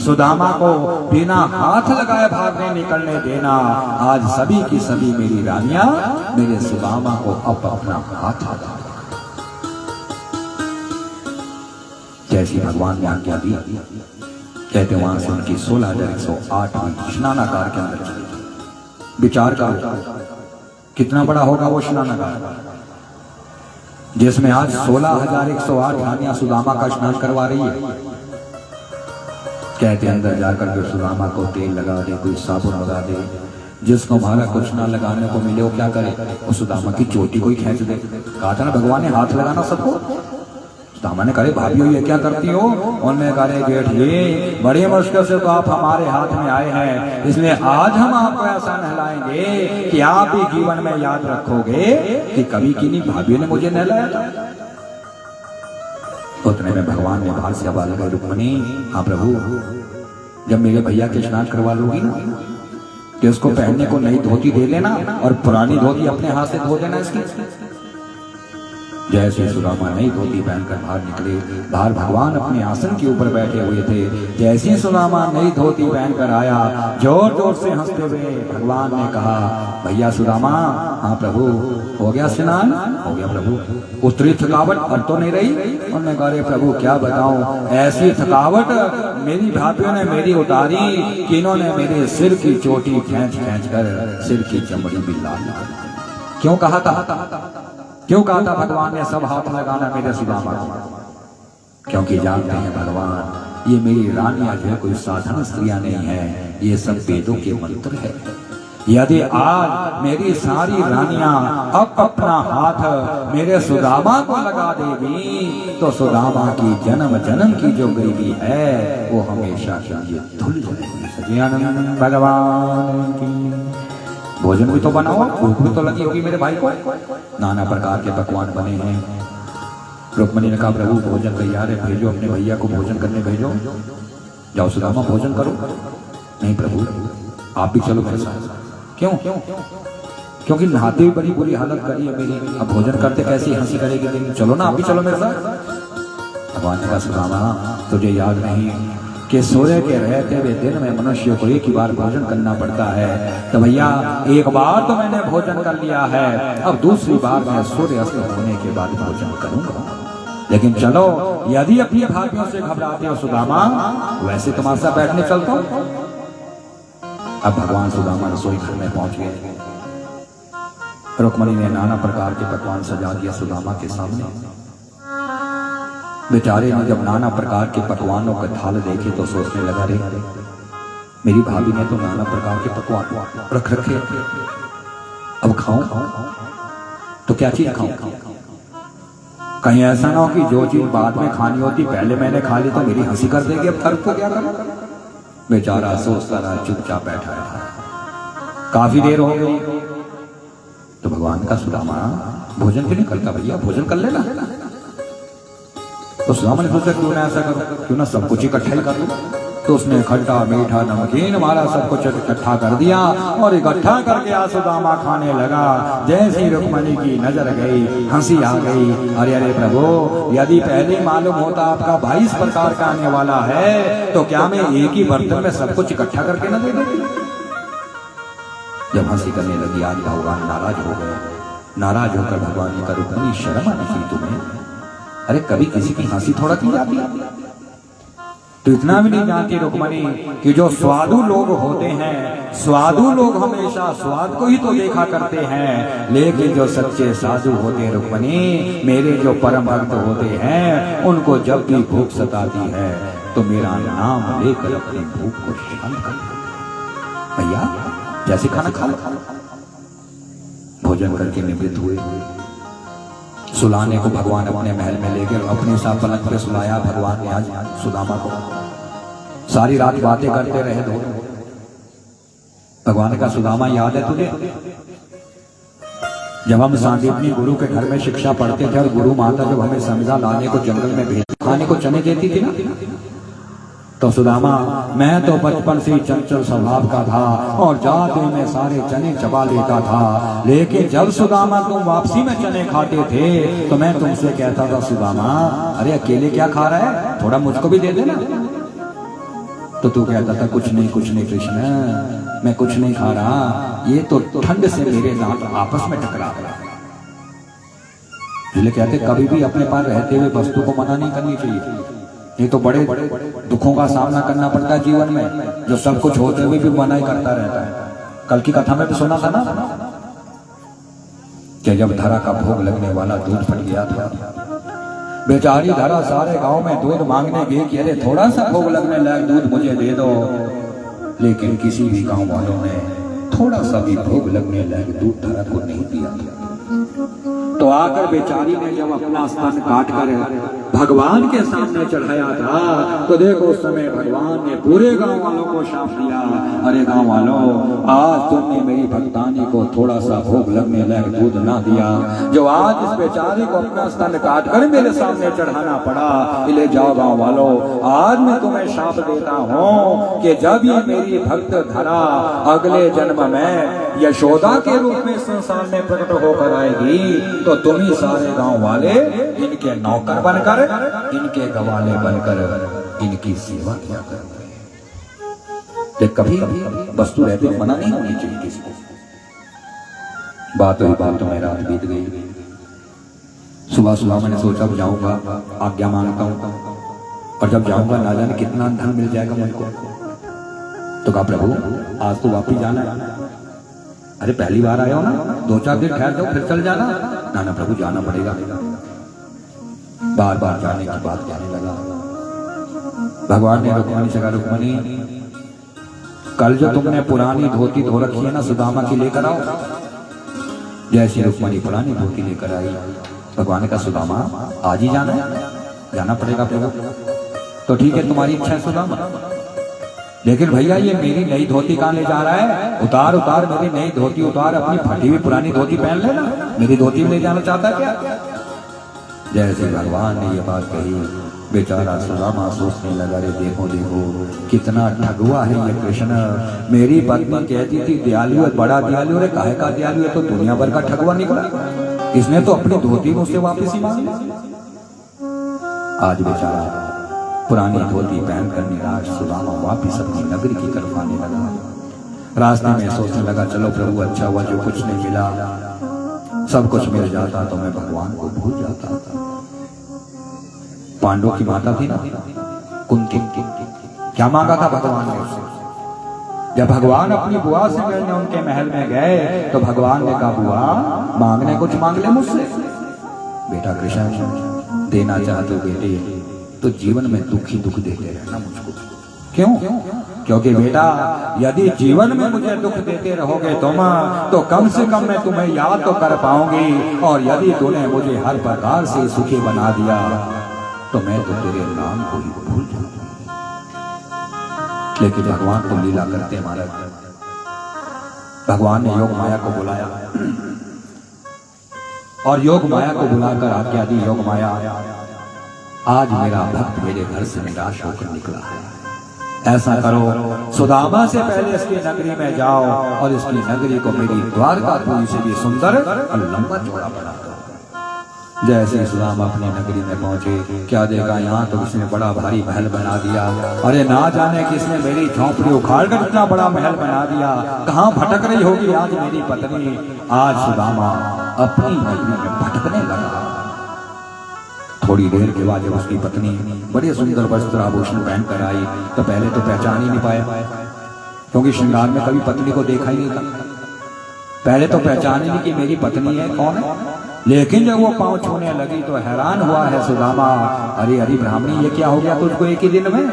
सुदामा को बिना हाथ लगाए भागने निकलने देना। आज सभी की सभी मेरी रानियां मेरे सुदामा को अब अपना हाथ लगा। जैसी भगवान ने आज्ञा दी, कहते वहां से उनकी 16,108 स्नानागार के अंदर चली। विचार करो कितना बड़ा होगा वो स्नानागार, जिसमें आज 16,108 रानियां सुदामा का स्नान करवा रही है। कहते अंदर जाकर जो सुदामा को तेल लगा दे, कोई साबुन लगा दे, जिसको हमारा कुछ ना लगाने को मिले वो क्या करे, वो सुदामा की चोटी कोई खींच दे। कहा था ना भगवान ने हाथ लगाना सबको। सुदामा ने कहा, भाभी ये क्या करती हो? उनने कहा, गेट ये बड़ी मुश्किल से तो आप हमारे हाथ में आए हैं, इसलिए आज हम आपको ऐसा नहलाएंगे कि आप भी जीवन में याद रखोगे कि कभी किन्हीं भाभी ने मुझे नहलाया था। उतने में भगवान ने बाहर से आवाज लगाई, रुक्मणी हाँ प्रभु, जब मेरे भैया के स्नान करवा लोगी ना कि उसको पहनने को नई धोती दे लेना और पुरानी धोती अपने हाथ से धो देना इसकी। जैसे सुदामा नई धोती पहनकर बाहर निकले, बाहर भगवान अपने आसन के ऊपर बैठे हुए थे। जैसे सुदामा नई धोती पहनकर आया, जोर जोर से हंसते हुए भगवान ने कहा, भैया सुदामा हाँ प्रभु, हो गया स्नान? हो गया प्रभु। उतरी थकावट अब तो नहीं रही? उन्होंने कहा, प्रभु क्या बताऊं, ऐसी थकावट मेरी भाभीयों ने मेरी उतारी कि इन्होंने मेरे सिर की चोटी खींच खींच कर सिर की चमड़ी भी लाल। क्यों कहा था? क्यों कहा था भगवान ने सब हाथ लगाना मेरे सुदामा को? क्योंकि जानते हैं भगवान ये मेरी रानियां जो है कोई साधारण स्त्रियां नहीं है, ये सब वेदों के मंत्र है। यदि आज मेरी सारी रानियां अब अपना हाथ मेरे सुदामा को लगा देगी तो सुदामा की जन्म जन्म की जो गरीबी है वो हमेशा के लिए धुल जाएगी। भगवान की भोजन भी तो बनाओ, भूख भी तो लगी होगी मेरे भाई को। नाना प्रकार के पकवान बने हैं। रुक्मणी ने कहा, प्रभु भोजन तैयार है, भेजो अपने भैया को भोजन करने भेजो। जाओ सुदामा भोजन करो। नहीं प्रभु आप भी चलो मेरे साथ। क्यों? क्योंकि नहाते हुए बड़ी बुरी हालत करी है मेरी, अब भोजन करते कैसी हंसी करेगी। चलो ना आप भी चलो मेरे साथ। भगवान ने कहा, सुदामा तुझे याद नहीं कि सूर्य के रहते हुए दिन में मनुष्य को एक ही बार भोजन करना पड़ता है, तो भैया एक बार तो मैंने भोजन कर लिया है, अब दूसरी बार मैं सूर्य अस्त होने के बाद भोजन करूंगा। लेकिन चलो यदि अपनी भाभीयों से घबराते हो सुदामा, वैसे तुम्हारे साथ बैठने चलता हूं। अब भगवान सुदामा रसोई घर में पहुंच गए। रुक्मणी ने नाना प्रकार के पकवान सजा दिया सुदामा के सामने। बेचारे ने जब नाना प्रकार के पकवानों का थाल देखे तो सोचने लगा, रे मेरी भाभी ने तो नाना प्रकार के पकवान रख रखे, अब खाऊं तो क्या चीज खाऊं? कहीं ऐसा ना हो कि जो चीज बाद में खानी होती पहले मैंने खा ली तो मेरी हंसी कर देगी, अब फर्क को क्या करूं? बेचारा सोचता रहा, चुपचाप बैठा रहा। काफी देर हो गई तो भगवान का, सुदामा भोजन क्यों नहीं करता भैया, भोजन कर लेना। तो सुदामा ने सोचा क्यों ना ऐसा करो, क्यों ना सब कुछ इकट्ठा ही कर लो। तो उसने खट्टा मीठा नमकीन हमारा सब कुछ इकट्ठा कर दिया और इकट्ठा करके आज सुदामा खाने लगा। जैसी रुक्मणी की नजर गई, हंसी आ गई। अरे अरे प्रभु, यदि पहले मालूम होता आपका 22 प्रकार का आने वाला है तो क्या मैं एक ही बर्तन में सब कुछ इकट्ठा करके न दे देती? जब हंसी करने लगी आज भगवान नाराज हो गए। नाराज होकर भगवान ने कहा, रुक्मणी शर्म आती तुम्हें? अरे कभी किसी की हंसी थोड़ा की जाती है? तो इतना भी नहीं जानती रुक्मणी कि जो स्वादु लोग होते हैं, स्वादु लोग हमेशा स्वाद को ही तो देखा करते हैं, लेकिन जो सच्चे साधु होते हैं रुक्मणी, मेरे जो परम भक्त होते हैं, उनको जब भी भूख सताती है तो मेरा नाम लेकर अपनी भूख को शांत कर। भैया जैसे खाना खा लो, भोजन करके निवृत्त हुए। सुलाने को भगवान अपने महल में ले गए, अपने साथ पलंग पे सुलाया भगवान ने आज सुदामा को। सारी रात बातें करते रहे दो। भगवान का सुदामा याद है तुझे? जब हम सांदीपनी गुरु के घर में शिक्षा पढ़ते थे और गुरु माता जब हमें समिधा लाने को जंगल में भेज खाने को चने देती थी ना, तो सुदामा, मैं तो बचपन से चंचल स्वभाव का था और जाते में सारे चने चबा लेता था, लेकिन जब सुदामा तुम वापसी में चने खाते थे तो मैं तुमसे कहता था, सुदामा अरे अकेले क्या खा रहा है, थोड़ा मुझको भी दे देना। तो तू कहता था कुछ नहीं कृष्ण, मैं कुछ नहीं खा रहा, ये तो ठंड से मेरे दांत आपस में टकरा गया। इसलिए कहते कभी भी अपने पास रहते हुए वस्तु को मना नहीं करनी चाहिए, ये तो बड़े दुखों का सामना करना पड़ता है जीवन में, जो सब कुछ होते हुए भी मना ही करता रहता है। कल की कथा में भी सुना था ना कि जब धरा का भोग लगने वाला दूध फट गया था, बेचारी धरा सारे गांव में दूध मांगने गई कि अरे थोड़ा सा भोग लगने लायक दूध मुझे दे दो, लेकिन किसी भी गांव वालों ने थोड़ा सा भी भोग लगने लायक दूध धरा को नहीं दिया। तो आकर बेचारी ने जब अपना स्तन काट कर भगवान के सामने चढ़ाया था, तो देखो उस समय भगवान ने पूरे गांव वालों को शाप दिया, अरे गांव वालों, आज तुमने मेरी भक्तानी को थोड़ा सा भोग लगने लायक दूध ना दिया, जो आज इस बेचारी को अपना स्तन काट कर मेरे सामने चढ़ाना पड़ा। ले जाओ गांव वालों, आज मैं तुम्हें शाप देता हूँ कि जब ये मेरी भक्त धरा अगले जन्म में यशोदा के रूप में संसार में प्रकट होकर आएगी, तो तुम ही सारे गांव वाले इनके नौकर बनकर, इनके गवाले बनकर इनकी सेवा किया करोगे। कभी वस्तु रहते मना नहीं होनी चाहिए किसी को। बात हुई बातों में रात बीत गई। सुबह सुबह मैंने सोचा जाऊंगा, आज्ञा मांगता हूं, और जब जाऊंगा ना जाने कितना धन मिल जाएगा मुझको। तो कहा प्रभु आज तो वापिस जाना है। अरे पहली बार आया हो ना, 2-4 दिन ठहर जाओ फिर चल जाना। ना प्रभु जाना पड़ेगा। बार बार जाने की बात कहने लगा। भगवान ने रुक्मणी से कहा, रुक्मणी कल जो तुमने पुरानी धोती धो रखी है ना सुदामा की लेकर आओ। जैसी रुक्मणी पुरानी धोती लेकर आई, भगवान का सुदामा आज ही जाना है, जाना पड़ेगा प्रभु। तो ठीक है तुम्हारी इच्छा है सुदामा, लेकिन भैया ये मेरी नई धोती कहाँ ले जा रहा है? उतार उतार मेरी नई धोती उतार, अपनी फटी हुई पुरानी धोती पहन लेना, मेरी धोती में ले जाना चाहता है क्या? जैसे भगवान ने ये बात कही, बेचारा सुदामा सोचने लगा, रे देखो देखो कितना ठगुआ है ये कृष्ण। मेरी पत्नी कहती थी दयालु है, बड़ा दयालु है, काहे का दयालु है, तो दुनिया भर का ठगुआ निकला। इसने तो अपनी धोती मुझसे वापस ही मांगी। आज बेचारा पुरानी धोती पहनकर निराश सुदामा वापिस अपनी नगरी की तरफ आने लगा। रास्ते में सोचने लगा, चलो प्रभु अच्छा हुआ जो कुछ नहीं मिला, सब कुछ मिल जाता तो मैं भगवान को भूल जाता। पांडवों की माता थी ना कुंती, क्या मांगा था भगवान ने उससे? जब भगवान अपनी बुआ से मिलने उनके महल में गए तो भगवान ने कहा, बुआ मांगने कुछ मांग ले मुझसे। बेटा कृष्ण देना चाहते हो बेटे तो जीवन में दुख ही दुख देते रहना मुझको। क्यों? क्योंकि बेटा यदि जीवन में मुझे दुख देते रहोगे तुम, तो कम से कम मैं तुम्हें याद तो कर पाऊंगी, और यदि तूने मुझे हर प्रकार से सुखी बना दिया तो मैं तो तेरे नाम को ही भूल जाऊंगा। लेकिन भगवान तो लीला करते महाराज। भगवान ने योग माया को बुलाया और योग माया को बुलाकर आज्ञा दी, योग माया आज मेरा भक्त मेरे घर से निराश होकर निकला है, ऐसा करो सुदामा से पहले इसकी नगरी में जाओ और इसकी नगरी को मेरी द्वारकापुरी से भी सुंदर और लंबा चौड़ा बना दो। जैसे सुदामा अपनी नगरी में पहुंचे, क्या देखा यहाँ तो किसने बड़ा भारी महल बना दिया। अरे ना जाने किसने मेरी झोंपड़ी उखाड़ कर इतना बड़ा महल बना दिया। कहाँ भटक रही होगी आज मेरी पत्नी। आज सुदामा अपनी नगरी में भटकने लगा। थोड़ी देर के बाद जब उसकी पत्नी बड़े सुंदर वस्त्र आभूषण पहन कर आई तो पहले तो पहचान ही नहीं पाया, क्योंकि श्रृंगार में कभी पत्नी को देखा ही नहीं था। पहले तो पहचान ही नहीं कि मेरी पत्नी है, कौन है। लेकिन जब वो पांव छूने लगी तो हैरान हुआ है सुदामा, अरे अरे ब्राह्मणी, ये क्या हो गया तुझको एक ही दिन में?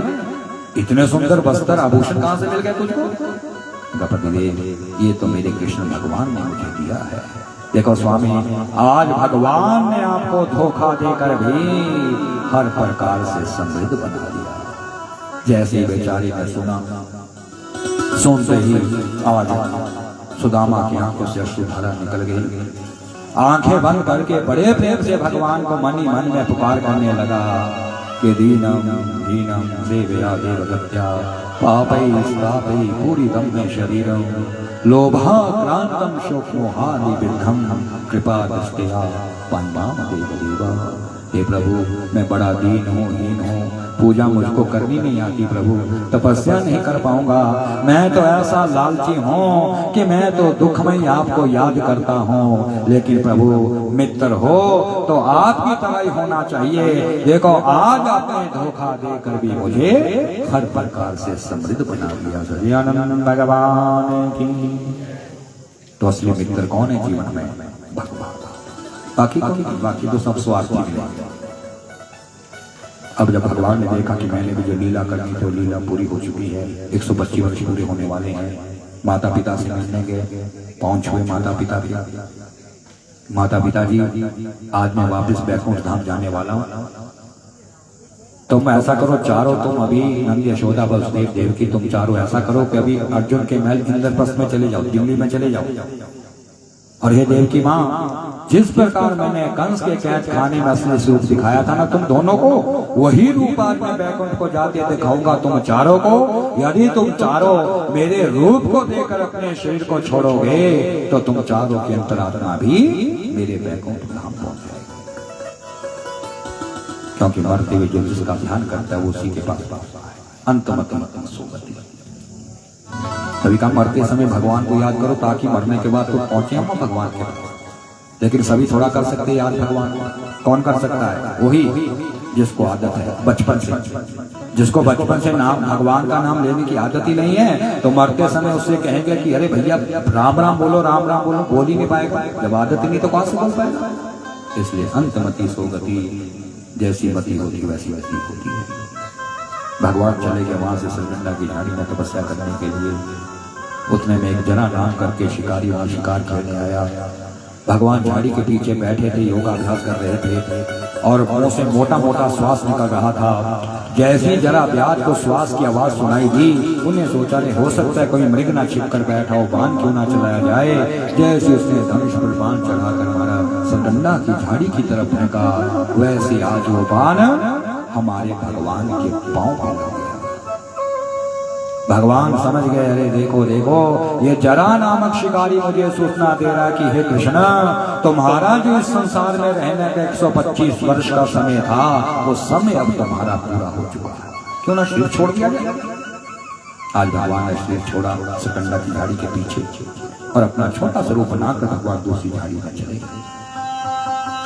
इतने सुंदर वस्त्र आभूषण कहां से मिल गए तुझको? ये तो मेरे कृष्ण भगवान ने मुझे दिया है। देखो स्वामी, आज भगवान ने आपको धोखा देकर भी हर प्रकार से समृद्ध बना दिया। जैसे बेचारी ने सुना, सुनते ही आज सुदामा की आंखों से अश्रुधारा निकल गई। आंखें बंद करके बड़े प्रेम से भगवान को मन ही मन में पुकार करने लगा कि दीनम दीनम देवया देवगत्या पापै श्रापै पूरितं मे शरीरं लोभाक्रांतं शोकमोहानि विद्धं कृपा दृष्टया पन्नाम देवदेवा। हे प्रभु, मैं बड़ा दीन हूँ, हीन हूँ, पूजा मुझको करनी नहीं आती प्रभु, तपस्या नहीं कर पाऊंगा। मैं तो ऐसा लालची हूँ कि मैं तो दुख में ही आपको याद करता हूँ, लेकिन प्रभु मित्र हो तो आपकी तरह ही होना चाहिए। देखो आज आपने धोखा देकर भी मुझे हर प्रकार से समृद्ध बना दिया। सच्चिदानंद भगवान की। तो असली मित्र कौन है जीवन में? भगवान। बाकी तो सब स्वार्थी मिले। अब जब भगवान ने देखा कि मैंने भी जो लीला करनी थी वो लीला पूरी हो चुकी है, 125 वर्ष पूरे होने वाले हैं, माता पिता से मिलने गए, पांव छुए माता पिता भी। माता पिता जी, आज मैं वापस बैकुंठ धाम जाने वाला हूँ, तुम ऐसा करो चारों, तुम अभी नंद यशोदा वसुदेव देवकी, तुम चारों ऐसा करो कि अभी अर्जुन के महल इंद्रप्रस्थ में चले जाओ, दिल्ली में चले जाओ। और हे देव की माँ, जिस प्रकार मैंने कंस के कैद खाने में असली स्वरूप दिखाया था ना तुम दोनों को, वही रूप आज मैं बैकुंठ को जाते दिखाऊंगा तुम चारों को। यदि तुम चारों मेरे रूप को देखकर अपने शरीर को छोड़ोगे तो तुम चारों की अंतरात्मा भी मेरे बैकुंठ धाम पहुंच जाएगी। क्योंकि मरते हुए जो जिसका ध्यान करता है वो उसी के पास पहुंचता है। अंतमतम सोगति। कभी कहा मरते समय भगवान को याद करो ताकि मरने के बाद तो पहुंचे हम भगवान के पास। लेकिन सभी थोड़ा कर सकते हैं याद भगवान। कौन कर सकता है? वही जिसको आदत है बचपन से, जिसको बचपन से नाम भगवान का नाम लेने की आदत ही नहीं है, तो मरते समय उससे कहेंगे कि अरे भैया राम राम बोलो, राम राम बोलो, बोल ही नहीं पाएगा। जब आदत ही नहीं तो कौन से बोल पाएगा? इसलिए अंतमति सोगति, जैसी मति होती वैसी वैसी होती है। भगवान चले गए वहां से सरगंडा की झाड़ी में तपस्या करने के लिए। उतने में एक जना नाम करके शिकारी वहां शिकार करने आया। भगवान झाड़ी के पीछे बैठे थे, योगाभ्यास कर रहे थे और मुंह से मोटा मोटा श्वास निकल रहा था। जैसे जरा ब्याज को श्वास की आवाज सुनाई दी, उन्हें सोचा नहीं हो सकता है कोई मृग ना छिप कर बैठा हो, बाण क्यों ना चलाया जाए। जैसे उसने धनुष पर बाण चढ़ाकर मारा, सरगंडा की झाड़ी की तरफ फेंका, वैसे आज वो बाण हमारे भगवान के पांव पर लग गया। भगवान समझ गए, अरे देखो देखो, ये जरा नामक शिकारी मुझे सूचना दे रहा है कि हे कृष्ण, तुम्हारा जो इस संसार में रहने का 125 वर्ष का समय था, वो समय अब तुम्हारा पूरा हो चुका है। क्यों ना शरीर छोड़ दिया गया? आज भगवान ने शरीर छोड़ा सरगंडा की झाड़ी के पीछे और अपना छोटा स्वरूप बनाकर भगवान दूसरी झाड़ी में चले गए।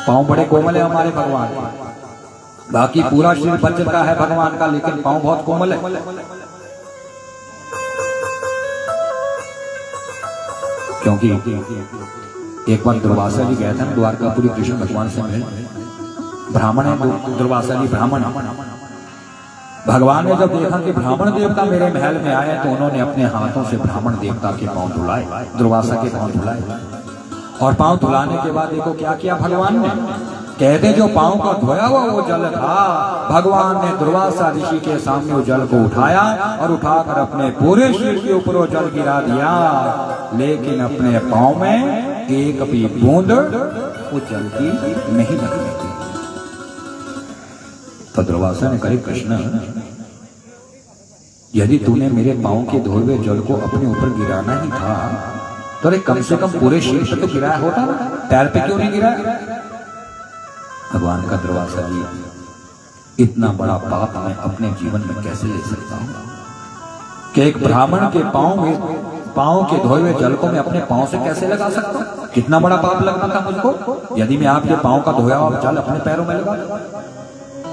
पांव बड़े कोमल है हमारे भगवान के, बाकी पूरा शरीर वज्र का है भगवान का, लेकिन पांव बहुत कोमल है। क्योंकि एक बार दुर्वासा जी गए थे द्वारकापुरी कृष्ण भगवान से मिले। ब्राह्मण है दुर्वासा जी, ब्राह्मण। भगवान ने जब देखा कि ब्राह्मण देवता मेरे महल में आए तो उन्होंने अपने हाथों से ब्राह्मण देवता के पांव धुलाए, दुर्वासा के पांव धुलाए। और पांव धुलाने के बाद देखो क्या किया भगवान ने। कहते जो पांव का धोया हुआ वो जल था, भगवान ने दुर्वासा ऋषि के सामने वो जल को उठाया और उठाकर अपने पूरे शरीर के ऊपर वो जल गिरा दिया, लेकिन अपने पांव में एक भी बूंद वो जल की नहीं लगने दी। तो दुर्वासा ने कहा कृष्ण, यदि तूने मेरे पांव के धोए हुए जल को अपने ऊपर गिराना ही था तो अरे कम से कम पूरे शरीर पर तो गिराया होता ना, पैर पे क्यों नहीं गिराया? भगवान का दुर्वासा जी, इतना बड़ा पाप मैं अपने जीवन में कैसे ले सकता हूं कि एक ब्राह्मण के पांव में पाँव के धोए हुए जल को मैं अपने पाँव से कैसे लगा सकता हूँ? कितना बड़ा पाप लगना था मुझको यदि मैं आपके पाँव का धोया हुआ जल अपने पैरों में लगा।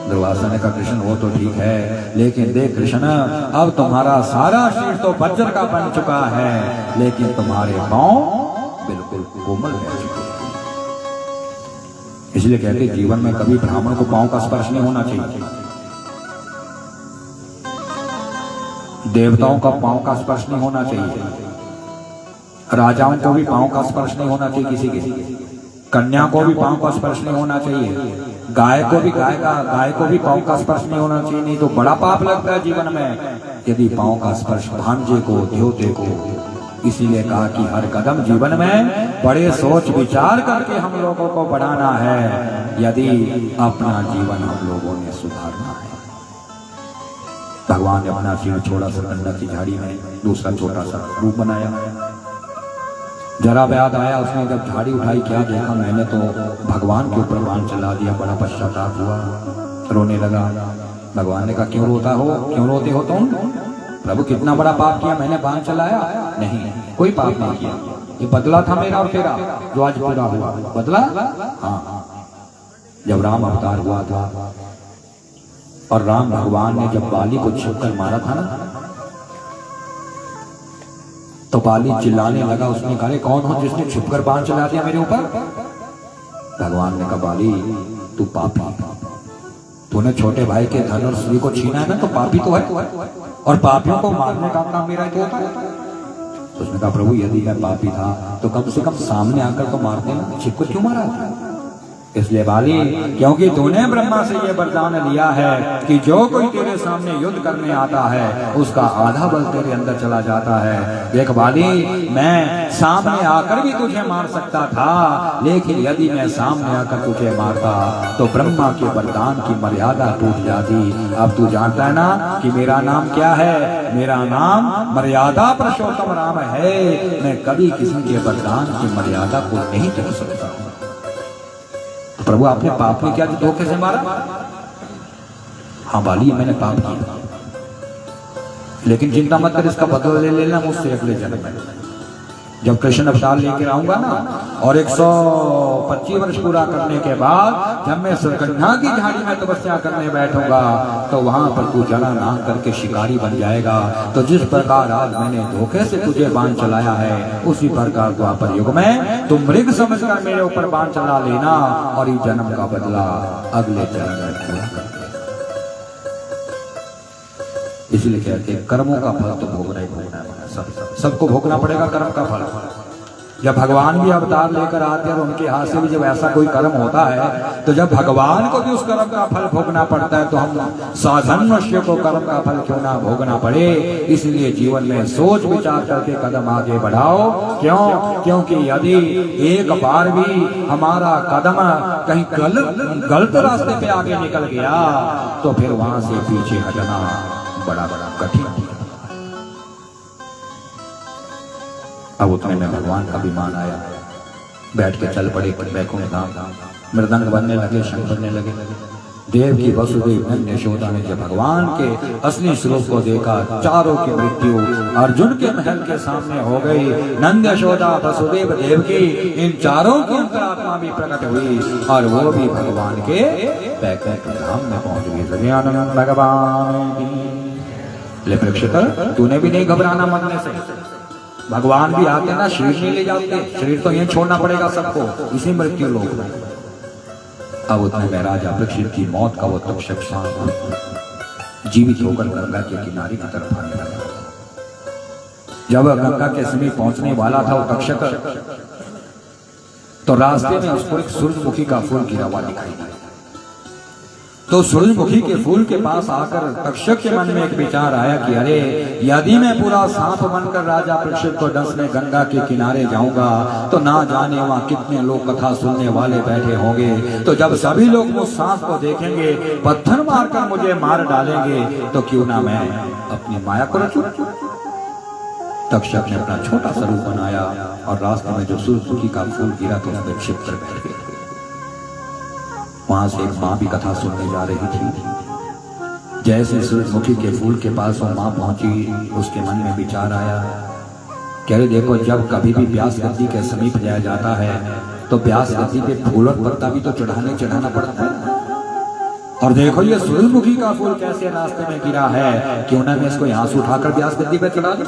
दुर्वासा ने कहा कृष्ण वो तो ठीक है, लेकिन देख कृष्ण अब तुम्हारा सारा शरीर तो वज्र का बन चुका है, लेकिन तुम्हारे पाँव बिल्कुल कोमल रह चुके हैं। इसलिए कहते जीवन में कभी ब्राह्मण को पाँव का स्पर्श नहीं होना चाहिए, देवताओं का पाँव का स्पर्श नहीं होना चाहिए, राजाओं को भी पाँव का स्पर्श नहीं होना चाहिए, किसी के कन्या को भी पाँव का स्पर्श नहीं होना चाहिए, गाय को भी पाँव का स्पर्श नहीं होना चाहिए, नहीं तो बड़ा पाप लगता है जीवन में यदि पाँव का स्पर्श भांजे को द्योते को। इसीलिए कहा कि हर कदम जीवन में बड़े सोच विचार करके हम लोगों को बढ़ाना है यदि अपना जीवन हम लोगों ने सुधारना है। भगवान ने अपना सिर छोड़ा सा गंगा की झाड़ी में दूसरा छोटा सा रूप बनाया। जरा याद आया उसने जब झाड़ी उठाई, क्या देखा मैंने तो भगवान के ऊपर बाण चला दिया। बड़ा पश्चाताप हुआ, रोने लगा। भगवान ने कहा क्यों रोता हो, क्यों रोते हो तुम? प्रभु कितना बड़ा पाप किया मैंने, बाण चलाया? नहीं, कोई पाप नहीं किया, ये बदला था मेरा और तेरा जो आज पूरा हुआ। बदला? हाँ, जब राम अवतार हुआ था और राम भगवान ने जब बाली को छिपकर मारा था ना, तो बाली चिल्लाने लगा। उसने कहा कौन हो जिसने छिपकर बाण चला दिया मेरे ऊपर? भगवान ने कहा बाली तू पापी, तूने छोटे भाई के धन और श्री को छीना है ना, तो पापी तो है, और पापियों को मारने का काम मेरा ही होता है। उसने कहा प्रभु यदि मैं पापी था तो कम से कम सामने आकर तो मारते ना, छिपकर क्यों मारा? इसलिए बाली क्योंकि तूने ब्रह्मा से यह वरदान लिया है कि जो कोई तेरे सामने युद्ध करने आता है उसका आधा बल तेरे अंदर चला जाता है। देख बाली, मैं सामने आकर भी तुझे मार सकता था, लेकिन यदि मैं सामने आकर तुझे मारता तो ब्रह्मा के वरदान की मर्यादा टूट जाती। अब तू जानता है ना कि मेरा नाम क्या है? मेरा नाम मर्यादा पुरुषोत्तम राम है। मैं कभी किसी के वरदान की मर्यादा को नहीं तोड़ सकता। प्रभु आपने पाप में क्या धोखे से मारा? हाँ बाली मैंने पाप किया, लेकिन चिंता मत कर, इसका बदला ले लेना मुझसे अगले जन्म में। जब कृष्ण अवतार लेकर आऊंगा ना और 125 वर्ष पूरा करने के बाद जब मैं सुरकन्या की झाड़ी में तपस्या करने बैठूंगा तो वहां पर तू जड़ा नाम करके शिकारी बन जाएगा। तो जिस प्रकार आज मैंने धोखे से तुझे बाण चलाया है, उसी प्रकार द्वापर युग में तुम मृग समझकर मेरे ऊपर बाण चला लेना और इस जन्म का बदला अगले जन्म में पूरा कर। इसलिए कहते हैं कर्मों का फल तो भोगना ही भोगना है, सबको भोगना पड़ेगा कर्म का फल। जब भगवान भी अवतार लेकर आते हैं और उनके हाथ से भी जब ऐसा कोई कर्म होता है, तो जब भगवान को भी उस कर्म का फल भोगना पड़ता है तो हम साधारण मनुष्य को कर्म का फल क्यों ना भोगना पड़े। इसलिए जीवन में सोच विचार करके कदम आगे बढ़ाओ। क्यों? क्योंकि यदि एक बार भी हमारा कदम कहीं गलत रास्ते पे आगे निकल गया तो फिर वहां से पीछे हटना बड़ा कठिन। अब उतने में भगवान का विमान आया, बैठ के चल पड़े बैकुंठ धाम। मृदंग बनने लगे, शंख बनने लगे। देव की वसुदेव नंद यशोदा ने जब भगवान के असली स्वरूप को देखा, चारों की मृत्यु अर्जुन के महल के सामने हो गई। नंद यशोदा वसुदेव देव की इन चारों की अंतरात्मा भी प्रकट हुई और वो भी भगवान के बैकुंठ धाम में पहुंच गई। आनंद भगवान ले प्रेक्षित, तूने भी नहीं घबराना मरने से। भगवान भी आते ना शरीर नहीं ले जाते, शरीर तो यहीं छोड़ना पड़ेगा सबको, इसी मृत्यु लोक में। अब उतने में राजा परीक्षित की मौत का वो तक्षक जीवित होकर गंगा के किनारे की तरफ आने लगा। जब गंगा के समीप पहुंचने वाला था वो तक्षक, तो रास्ते में उसको एक सूरजमुखी का फूल गिरा हुआ दिखाई दिया। तो सूरजमुखी के फूल के पास आकर तक्षक के मन में एक विचार आया कि अरे यदि मैं पूरा सांप बनकर राजा परीक्षित को डसने गंगा के किनारे जाऊंगा तो ना जाने वहां कितने लोग कथा सुनने वाले बैठे होंगे। तो जब सभी लोग उस सांप को देखेंगे, पत्थर मारकर मुझे मार डालेंगे, तो क्यों ना मैं अपनी माया को रचूं। तक्षक ने अपना छोटा सा रूप बनाया और रास्ते में जो सूरजमुखी का फूल गिरा तो उसमें छिप कर बैठ गया। वहां से एक माँ भी कथा सुनने जा रही थी। जैसे सूरजमुखी के फूल के पास वो माँ पहुंची, उसके मन में विचार आया कह रहे देखो जब कभी भी व्यास गद्दी के समीप जाया जाता है तो व्यास गद्दी पे फूल और पत्ता भी तो चढ़ाना पड़ता है। और देखो ये सूरजमुखी का फूल कैसे रास्ते में गिरा है, क्यों ना मैं इसको यहाँ से उठाकर व्यास गद्दी पे चढ़ा दूं।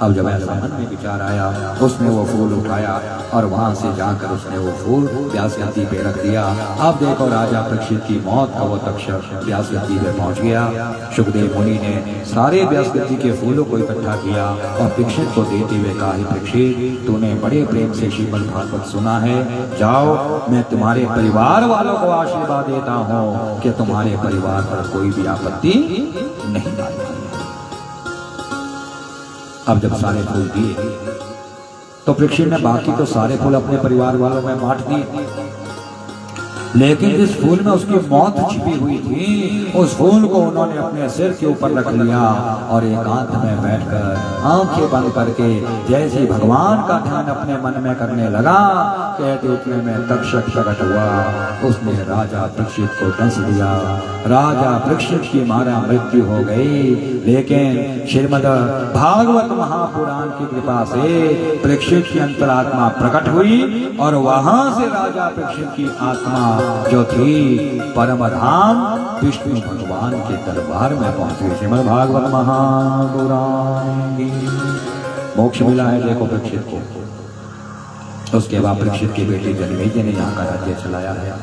अब जब ऐसा मन में विचार आया उसने वो फूल उठाया और वहां से जाकर उसने वो फूल व्यास गद्दी पे रख दिया। अब देखो राजा परीक्षित की मौत का वो तक्षक व्यास गद्दी पे पहुंच गया। सुखदेव मुनि ने सारे व्यास गद्दी के फूलों को इकट्ठा किया और परीक्षित को देते हुए कहा, परीक्षित तूने बड़े प्रेम से श्रीमद् भागवत सुना है, जाओ मैं तुम्हारे परिवार वालों को आशीर्वाद देता हूँ कि तुम्हारे परिवार पर कोई भी आपत्ति नहीं आएगी। अब जब सारे फूल दिए तो परीक्षित ने बाकी तो सारे फूल अपने परिवार वालों में बांट दिए, लेकिन जिस फूल में उसकी मौत छिपी हुई थी उस फूल को उन्होंने अपने सिर के ऊपर रख लिया और एकांत में बैठकर आंखें बंद करके जैसे भगवान का ध्यान अपने मन में करने लगा, कहते उतने में तक्षक प्रकट हुआ। उसने राजा परीक्षित को डंस दिया। राजा परीक्षित की मारा मृत्यु हो गई, लेकिन श्रीमद् भागवत महापुराण की कृपा से परीक्षित की अंतरात्मा प्रकट हुई और वहां से राजा परीक्षित की आत्मा जो थी परम धाम विष्णु भगवान के दरबार में पहुंची। श्रीमद् भागवत महापुराण की मोक्ष मिला है देखो परीक्षित को। उसके बाद परीक्षित की बेटी जनमेजय ने यहाँ का राज्य चलाया है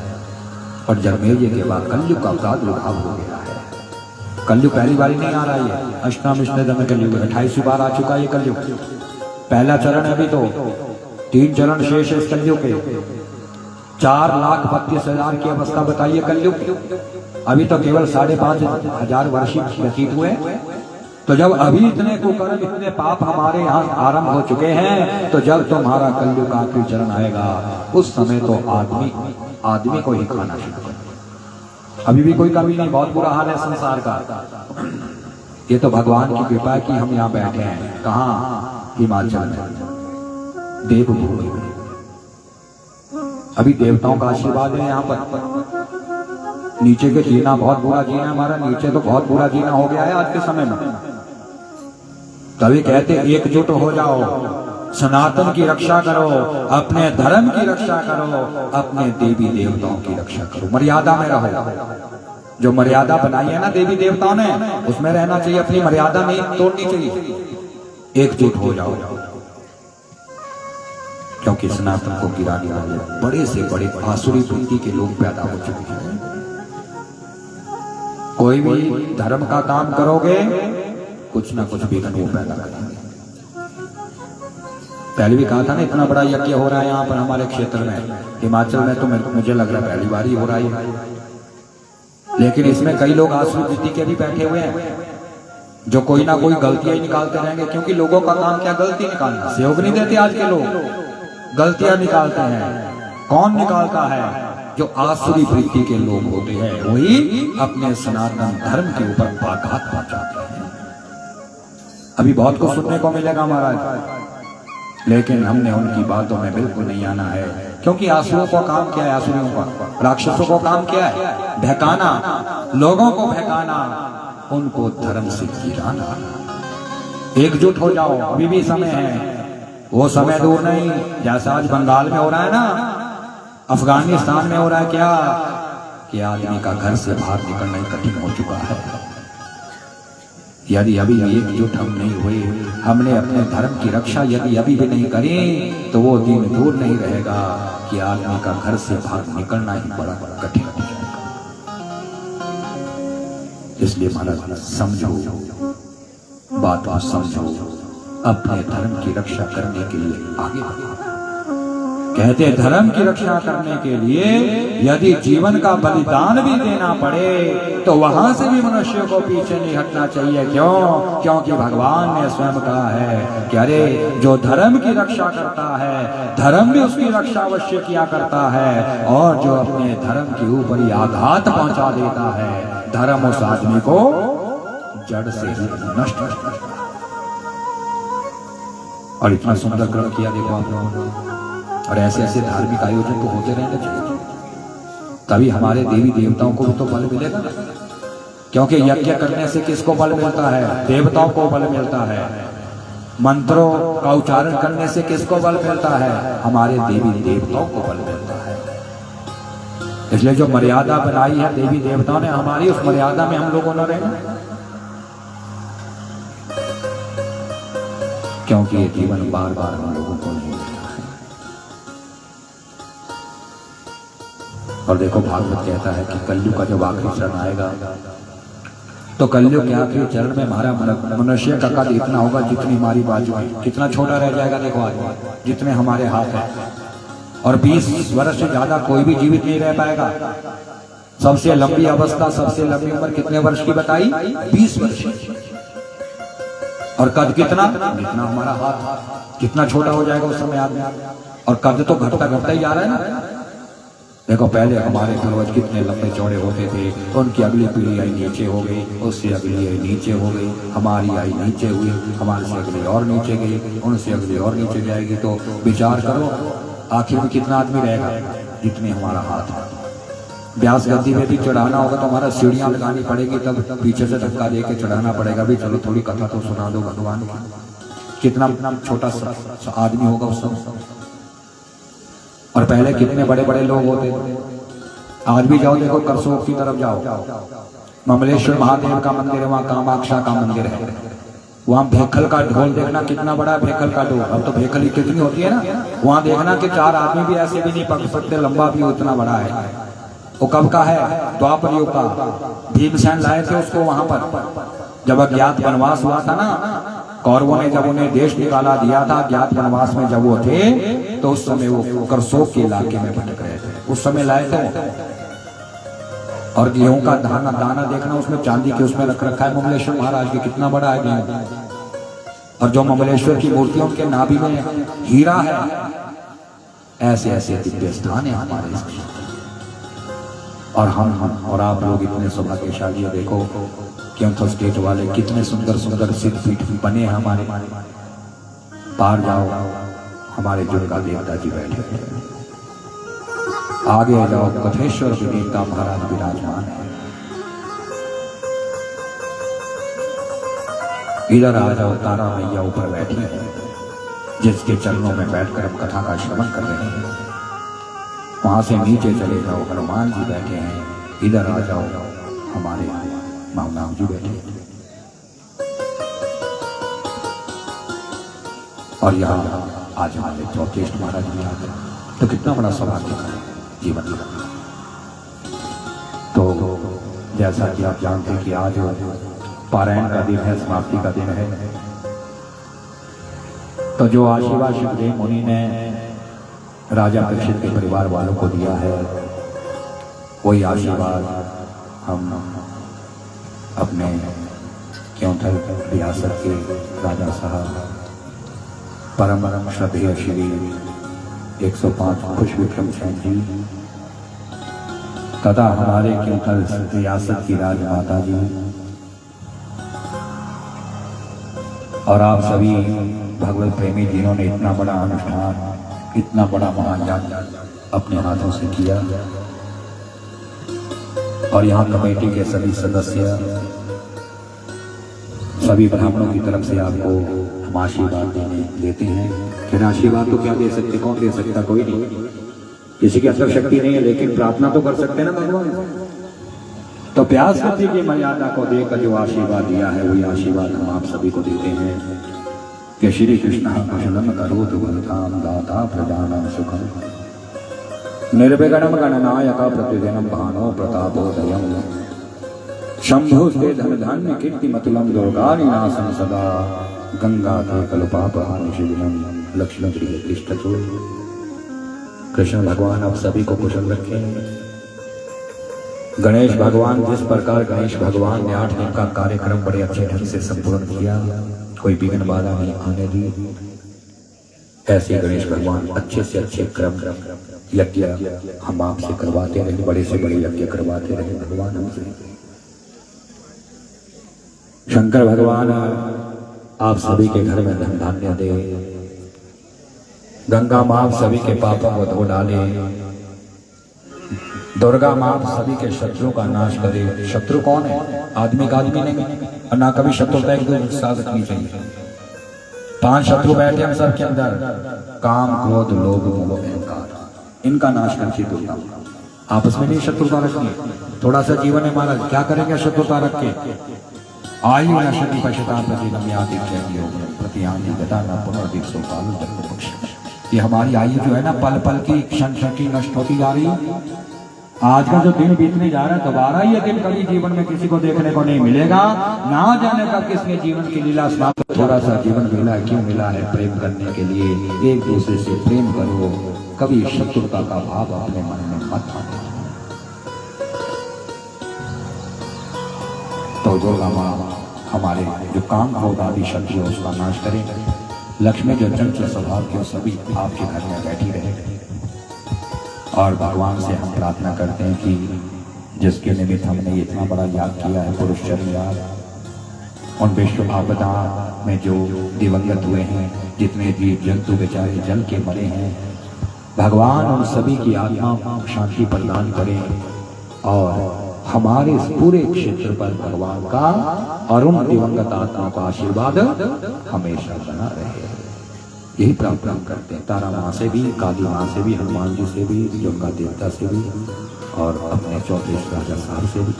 और जनमेजय के बाद कलयुग का प्रादुर्भाव हो गया है। कलयुग पहली बारी नहीं आ रहा है, अष्टम में कलयुग 28 बार आ चुका है ये कलयुग। पहला चरण है, अभी तो 3 चरण शेष है इस कलयुग के। 4,32,000 की अवस्था बताइए कलयुग, अभी तो केवल 5,500 वर्ष व्यतीत हुए। तो जब अभी इतने कुकर्म इतने पाप हमारे यहाँ आरंभ हो चुके हैं, तो जब तुम्हारा कलयुग का आखिरी चरण आएगा उस समय तो आदमी को ही खाना शुरू कर। अभी भी कोई कमी नहीं, बहुत बुरा हाल है संसार का। ये तो भगवान की कृपा की हम यहाँ बैठे हैं। कहाँ? हिमाचल में देवभूमि में। अभी देवताओं का आशीर्वाद है यहाँ पर। नीचे के जीना बहुत बुरा जीना, हमारा नीचे तो बहुत बुरा जीना हो गया है आज के समय में। तभी कहते एकजुट हो जाओ, सनातन की रक्षा करो, अपने धर्म की रक्षा करो, अपने देवी देवताओं की रक्षा करो, मर्यादा में रहो। जो मर्यादा बनाई है ना देवी देवताओं ने, उसमें रहना चाहिए, अपनी मर्यादा नहीं तोड़नी चाहिए। एकजुट हो जाओ, क्योंकि सनातन को गिराने वाले बड़े से बड़े आसुरी वृत्ति के लोग पैदा हो चुके हैं। कोई भी धर्म का काम करोगे कुछ ना कुछ विघ्न वो पैदा करेंगे। पहले भी कहा था ना, इतना बड़ा यज्ञ हो रहा है यहाँ पर हमारे क्षेत्र में, हिमाचल में, तो मुझे लग रहा है पहली बार ही हो रहा है। लेकिन इसमें कई लोग आसुरी वृत्ति के भी बैठे हुए हैं जो कोई ना कोई गलतियां ही निकालते रहेंगे, क्योंकि लोगों का काम क्या गलती निकालना। सहयोग नहीं देते आज के लोग, गलतियां निकालते हैं। कौन निकालता है? जो आसुरी वृत्ति के लोग होते हैं वही अपने सनातन धर्म के ऊपर आघात पहुंचाते हैं। अभी बहुत कुछ सुनने को मिलेगा महाराज, लेकिन हमने उनकी बातों में बिल्कुल नहीं आना है, क्योंकि आसुरों का काम क्या है? आसुरियों का, राक्षसों को काम क्या है? बहकाना, लोगों को बहकाना, उनको धर्म से गिराना। एकजुट हो जाओ, अभी भी समय है, वो समय दूर नहीं। जैसा आज बंगाल में हो रहा है ना, अफगानिस्तान में हो रहा है क्या कि आदमी का घर से बाहर निकलना ही कठिन हो चुका है। यदि अभी एकजुट हम नहीं हुए, हमने अपने धर्म की रक्षा यदि अभी भी नहीं करी, तो वो दिन दूर नहीं रहेगा कि आदमी का घर से बाहर निकलना ही बड़ा कठिन हो जाएगा। इसलिए महाराज समझो, बात को समझो, अपने धर्म की रक्षा करने के लिए आगे बढ़ो। कहते धर्म की रक्षा करने के लिए यदि जीवन का बलिदान भी देना पड़े तो वहां से भी मनुष्य को पीछे नहीं हटना चाहिए। क्यों? क्योंकि भगवान ने स्वयं कहा है कि अरे जो धर्म की रक्षा करता है, धर्म भी उसकी रक्षा अवश्य किया करता है, और जो अपने धर्म के ऊपर ही आघात पहुंचा देता है, धर्म उस आदमी को जड़ से नष्ट करता है। और इतना सुंदर कर्म किया देखो आप लोगों। और ऐसे ऐसे धार्मिक आयोजन तो होते रहने चाहिए, तभी हमारे देवी देवताओं को भी तो बल मिलेगा ना। क्योंकि यज्ञ करने से किसको बल मिलता है? देवताओं को बल मिलता है। मंत्रों का उच्चारण करने से किसको बल मिलता है? हमारे देवी देवताओं को बल मिलता है। इसलिए जो मर्यादा बनाई है देवी देवताओं ने, हमारी उस मर्यादा में हम लोगों ने रहना, क्योंकि ये जीवन बार बार हम लोगों को नहीं मिलता है। और देखो भागवत कहता है कि कलयुग का जब आखिरी चरण आएगा तो कलयुग के आखिरी चरण में हमारा मनुष्य का कद इतना होगा जितनी हमारी बाजू है, कितना छोटा रह जाएगा देखो आज, जितने हमारे हाथ है। और 20 वर्ष से ज्यादा कोई भी जीवित नहीं रह पाएगा। सबसे लंबी अवस्था, सबसे लंबी उम्र कितने वर्ष की बताई? 20 वर्ष। और कद कितना? जितना हमारा हाथ, कितना छोटा हो जाएगा उस समय आदमी। और कद तो घटता घटता ही जा रहा है ना। देखो पहले हमारे पूर्वज कितने लंबे चौड़े होते थे, उनकी अगली पीढ़ी आई नीचे हो गई, उससे अगली आई नीचे हो गई, हमारी आई नीचे हुई, हमारे से अगली और नीचे गई, उनसे अगली और नीचे जाएगी। तो विचार करो आखिर में कितना आदमी रहेगा? जितने हमारा हाथ है। व्यास गद्दी में भी चढ़ाना होगा तो हमारा सीढ़ियां लगानी पड़ेगी, तब पीछे से धक्का दे के चढ़ाना पड़ेगा। भी चलो थोड़ी कथा तो सुना दो भगवान की। कितना छोटा सा आदमी होगा उस समय। और पहले कितने बड़े बड़े लोग होते थे। आज भी जाओ देखो करसोग की तरफ जाओ, ममलेश्वर महादेव का मंदिर है, वहाँ कामाक्षा का मंदिर है। वहाँ भेखल का ढोल देखना कितना बड़ा है, भेखल का ढोल। अब तो भेखल ही कितनी होती है ना। वहाँ देखना कि 4 आदमी भी ऐसे भी नहीं पकड़ सकते, लंबा भी उतना बड़ा है। वो कब का है? द्वापर युग का। भीमसेन लाए थे उसको वहां पर जब अज्ञात वनवास हुआ था ना। कौरवों ने जब उन्हें देश निकाला दिया था, अज्ञात वनवास में जब वो थे, तो उस समय वो करसोग के इलाके में भटक रहे थे। उस समय लाए थे। और गेहूं का दाना देखना, उसमें चांदी के उसमें रख रखा है ममलेश्वर महाराज के। कितना बड़ा है गेहूं। और जो ममलेश्वर की मूर्तियों के नाभि में हीरा है। ऐसे ऐसे दिव्य स्थान है हमारे इसके। और हम और आप लोग इतने सौभाग्यशाली है। देखो क्यों स्टेट वाले कितने सुंदर सुंदर सिद्ध पीठ बने हैं हमारे। पार जाओ हमारे दुर्गा देवता जी बैठे हैं। आगे जाओ कथेश्वर देवता महाराज विराजमान है। इधर आ जाओ तारा मैया ऊपर बैठी है, जिसके चरणों में बैठकर हम कथा का श्रवण कर रहे हैं। वहां से नीचे चले जाओ हनुमान जी बैठे हैं। इधर आ जाओ हमारे महानाम जी बैठे हैं। और यहाँ आज हमारे चौकेश महाराज भी आ गए। तो कितना बड़ा सौभाग्य है जीवन का। तो जैसा कि आप जानते हैं कि आज पारायण का दिन है, समाप्ति का दिन है। तो जो आशीर्वाद सुखदेव मुनि ने राजा परीक्षित के परिवार वालों को दिया है, वही आशीर्वाद हम अपने क्योंठल रियासत के राजा साहब परम श्रद्धेय श्री 105 खुश विक्रम सेन जी तथा हमारे क्योंठल रियासत की राजमाता जी और आप सभी भगवत प्रेमी जिन्होंने इतना बड़ा अनुष्ठान, इतना बड़ा महायज्ञ अपने हाथों से किया। और यहाँ कमेटी के सभी सदस्य, सभी ब्राह्मणों की तरफ से आपको हम आशीर्वाद देते हैं। फिर आशीर्वाद तो क्या दे सकते, कौन दे सकता? कोई नहीं, किसी की अंदर शक्ति नहीं है, लेकिन प्रार्थना तो कर सकते ना भगवान। तो प्यास करती की मर्यादा को देकर जो आशीर्वाद दिया है, वही आशीर्वाद हम आप सभी को देते हैं कि श्री कृष्ण कुशलम करोतु भरताम दाता प्रजानां सुखम निर्विघ्नं गणनायक प्रतिदिनं भानो प्रतापोदयम् शंभुस्ते धन धान्य कीर्तिमतुलं दुर्गानिनाशं सदा गंगा ते कल्पापहानि शिविरं लक्ष्मी प्रिय तिष्ठतु। कृष्ण भगवान आप सभी को कुशल रखें। गणेश भगवान, जिस प्रकार गणेश भगवान ने 8 दिन का कार्यक्रम बड़े अच्छे ढंग से संपूर्ण किया, कोई विघ्न बाधा नहीं आने दी, ऐसे गणेश भगवान अच्छे से अच्छे क्रम यज्ञ हम आपसे करवाते रहे, बड़े से बड़े यज्ञ करवाते रहे भगवान हमसे। शंकर भगवान आप सभी के घर में धन धान्य दे। गंगा मां आप सभी के पापों को धो डाले। दुर्गा मां आप सभी के शत्रुओं का नाश करे। शत्रु कौन है? आदमी का आदमी नहीं, और ना कभी शत्रुता एक दूसरे के साथ रखनी चाहिए। 5 शत्रु बैठे हम सब के अंदर, काम, क्रोध, लोभ, मोह, अहंकार, इनका नाश करके दुर्गा आपस में नहीं शत्रुता रखनी। थोड़ा सा जीवन है हमारा, क्या करेंगे शत्रुता रख के? आयु न शक्ति पश्चात प्रति गदा न पुनर्दिक सोपाल पक्ष। ये हमारी आयु जो है ना, पल पल की क्षण क्षण की नष्ट होती जा रही। आज का जो दिन बीतने जा रहा है, दोबारा ये दिन कभी जीवन में किसी को देखने को नहीं मिलेगा। ना जाने कब किसने जीवन की लीला समाप्त। थोड़ा सा जीवन मिला, क्यों मिला है? प्रेम करने के लिए। एक दूसरे से प्रेम करो, कभी शत्रुता का भाव अपने मन में मत आने। तो दुर्गा माँ हमारे जो काम क्रोध आदि शत्रु उसका नाश करें। लक्ष्मी जो चंचल स्वभाव के सभी आपके घर में बैठी रहे। और भगवान से हम प्रार्थना करते हैं कि जिसके निमित्त हमने इतना बड़ा याद किया है, पुरुष चरण याद, उन विश्व आपदा में जो दिवंगत हुए हैं, जितने जीव जंतु बेचारे जल के मरे हैं, भगवान उन सभी की आत्मा को शांति प्रदान करें। और हमारे इस पूरे क्षेत्र पर भगवान का और उन दिवंगत आत्माओं का आशीर्वाद हमेशा बना रहे। यही प्रार्थना करते हैं तारा माँ से भी, काली माँ से भी, हनुमान जी से भी, दुर्गा देवता से भी, और अपने चौथे राजा साहब से भी,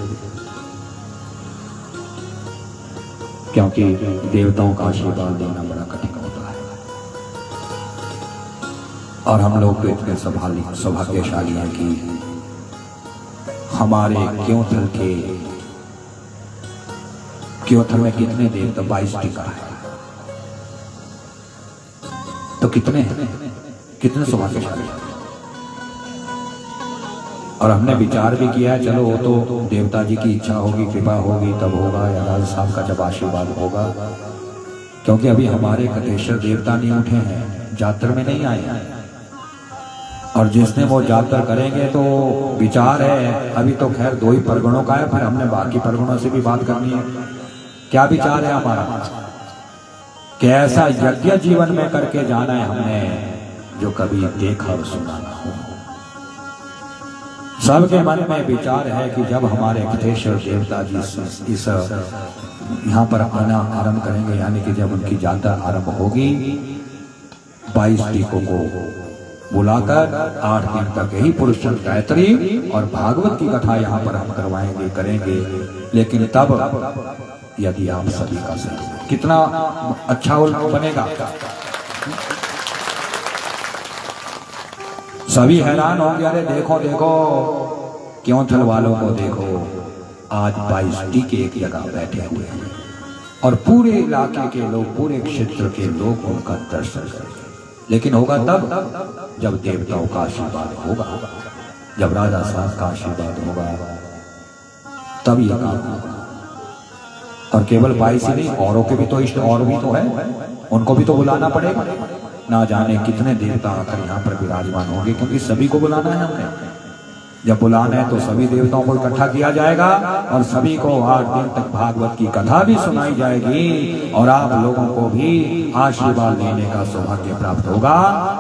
क्योंकि देवताओं का आशीर्वाद देना बड़ा कठिन होता है। और हम लोग तो इतने सौभाग्यशाली हैं कि हमारे क्योंथल में कितने देवता? 22 टीका है। तो कितने हैं? कितने सौभाग्यशाली हैं। और हमने विचार भी किया है, चलो वो तो देवता जी की इच्छा होगी, कृपा होगी तब होगा, या राजा साहब का जब आशीर्वाद होगा। क्योंकि अभी हमारे कटेश्वर देवता नहीं उठे हैं, जातर में नहीं आए हैं। और जिसने वो जातर करेंगे तो विचार है, अभी तो खैर 2 ही परगणों का है, फिर हमने बाकी परगणों से भी बात करनी है। क्या विचार है हमारा? कैसा यज्ञ जीवन में करके जाना है हमने, जो कभी देखा और सुना ना हो। सबके मन में विचार है कि जब हमारे कटेश्वर देवता जी इस यहाँ पर आना आरंभ करेंगे, यानी कि जब उनकी यात्रा आरंभ होगी, 22 टीकों को बुलाकर 8 दिन तक यही पुरुष गायत्री और भागवत की कथा यहाँ पर हम करवाएंगे, करेंगे। लेकिन तब यदि आप सभी का सहयोग, कितना अच्छा बनेगा। सभी हैरान होंगे, अरे देखो देखो, क्योंथल वालों को देखो, आज 22 टीके एक जगह बैठे हुए हैं और पूरे इलाके के लोग, पूरे क्षेत्र के लोग उनका दर्शन करेंगे। लेकिन होगा तब जब देवताओं का आशीर्वाद होगा, जब राजा साहब का आशीर्वाद होगा, तब यह काम होगा। और केवल 22 ही नहीं, औरों के भी तो इष्ट और भी तो है, उनको भी तो बुलाना पड़ेगा। ना जाने कितने देवता आकर यहाँ पर विराजमान होंगे, क्योंकि सभी को बुलाना है हमने। जब बुलाना है तो सभी देवताओं को इकट्ठा किया जाएगा और सभी को 8 दिन तक भागवत की कथा भी सुनाई जाएगी। और आप लोगों को भी आशीर्वाद लेने का सौभाग्य प्राप्त होगा,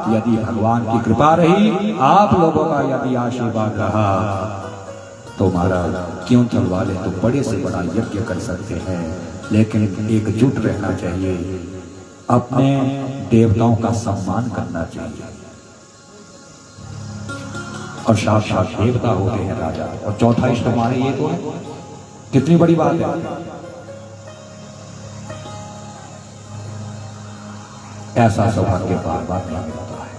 यदि भगवान की कृपा रही। आप लोगों का यदि आशीर्वाद रहा तो महाराज क्योंथल वाले तो बड़े से बड़ा यज्ञ कर सकते हैं, लेकिन एकजुट रहना चाहिए, अपने देवताओं का सम्मान करना चाहिए। और साक्षात देवता होते हैं राजा, और चौथा इष्ट हमारे ये तो है। कितनी बड़ी बात है। ऐसा सौभाग्य बार बार नहीं मिलता है।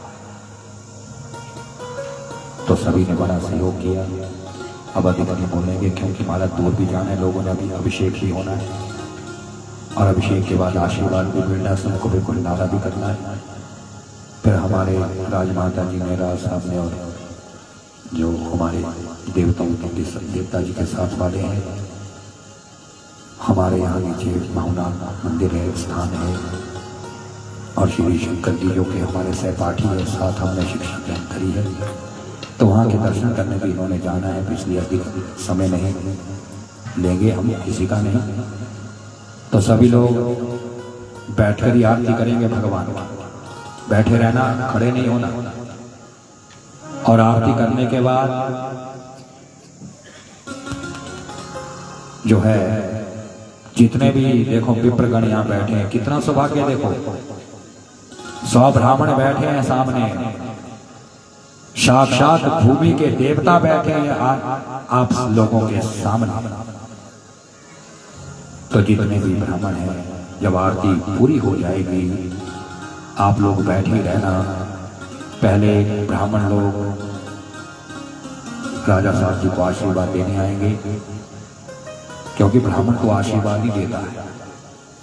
तो सभी ने बड़ा सहयोग किया। अब अधिक नहीं बोलेंगे, क्योंकि हमारा दूर भी जाना है, लोगों ने अभी अभिषेक भी होना है, और अभिषेक के बाद आशीर्वाद भी मिलना है, सबको बिल्कुल नारा भी करना है। फिर हमारे राजमाता जी ने, राज साहब ने, और जो हमारे देवताओं के देवता जी के साथ वाले हैं, हमारे यहाँ नीचे माहुना मंदिर है, स्थान है, और श्री शंकर जी जो कि हमारे सहपाठी है, साथ हमने शिक्षा ग्रहण करी है, तो वहाँ के दर्शन करने भी इन्होंने जाना है। इसलिए अधिक समय नहीं लेंगे हम, किसी का नहीं। तो सभी लोग बैठकर ही आरती करेंगे भगवान, बैठे रहना, खड़े नहीं होना। और आरती करने के बाद जो है जितने भी देखो विप्रगण यहाँ बैठे हैं, कितना सौभाग्य देखो, 100 ब्राह्मण बैठे हैं सामने, साक्षात भूमि के देवता बैठे हैं आप लोगों के सामने। तो जितने भी ब्राह्मण हैं, जब आरती पूरी हो जाएगी आप लोग बैठे ही रहना। पहले ब्राह्मण लोग राजा साहब जी को आशीर्वाद देने आएंगे, क्योंकि ब्राह्मण को आशीर्वाद ही देता है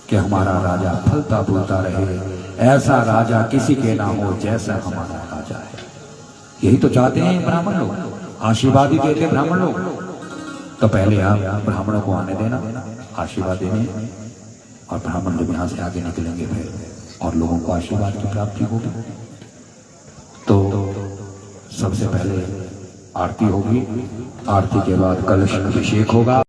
कि हमारा राजा फलता फूलता रहे, ऐसा राजा किसी के ना हो जैसा हमारा राजा है। यही तो चाहते हैं ब्राह्मण लोग, आशीर्वाद ही देते ब्राह्मण लोग। तो पहले आप ब्राह्मणों को आने देना, आशीर्वाद देने, और ब्राह्मण जब यहाँ से आगे निकलेंगे फिर और लोगों को आशीर्वाद की प्राप्ति होगी। तो सबसे पहले आरती होगी, आरती के बाद कलश अभिषेक होगा।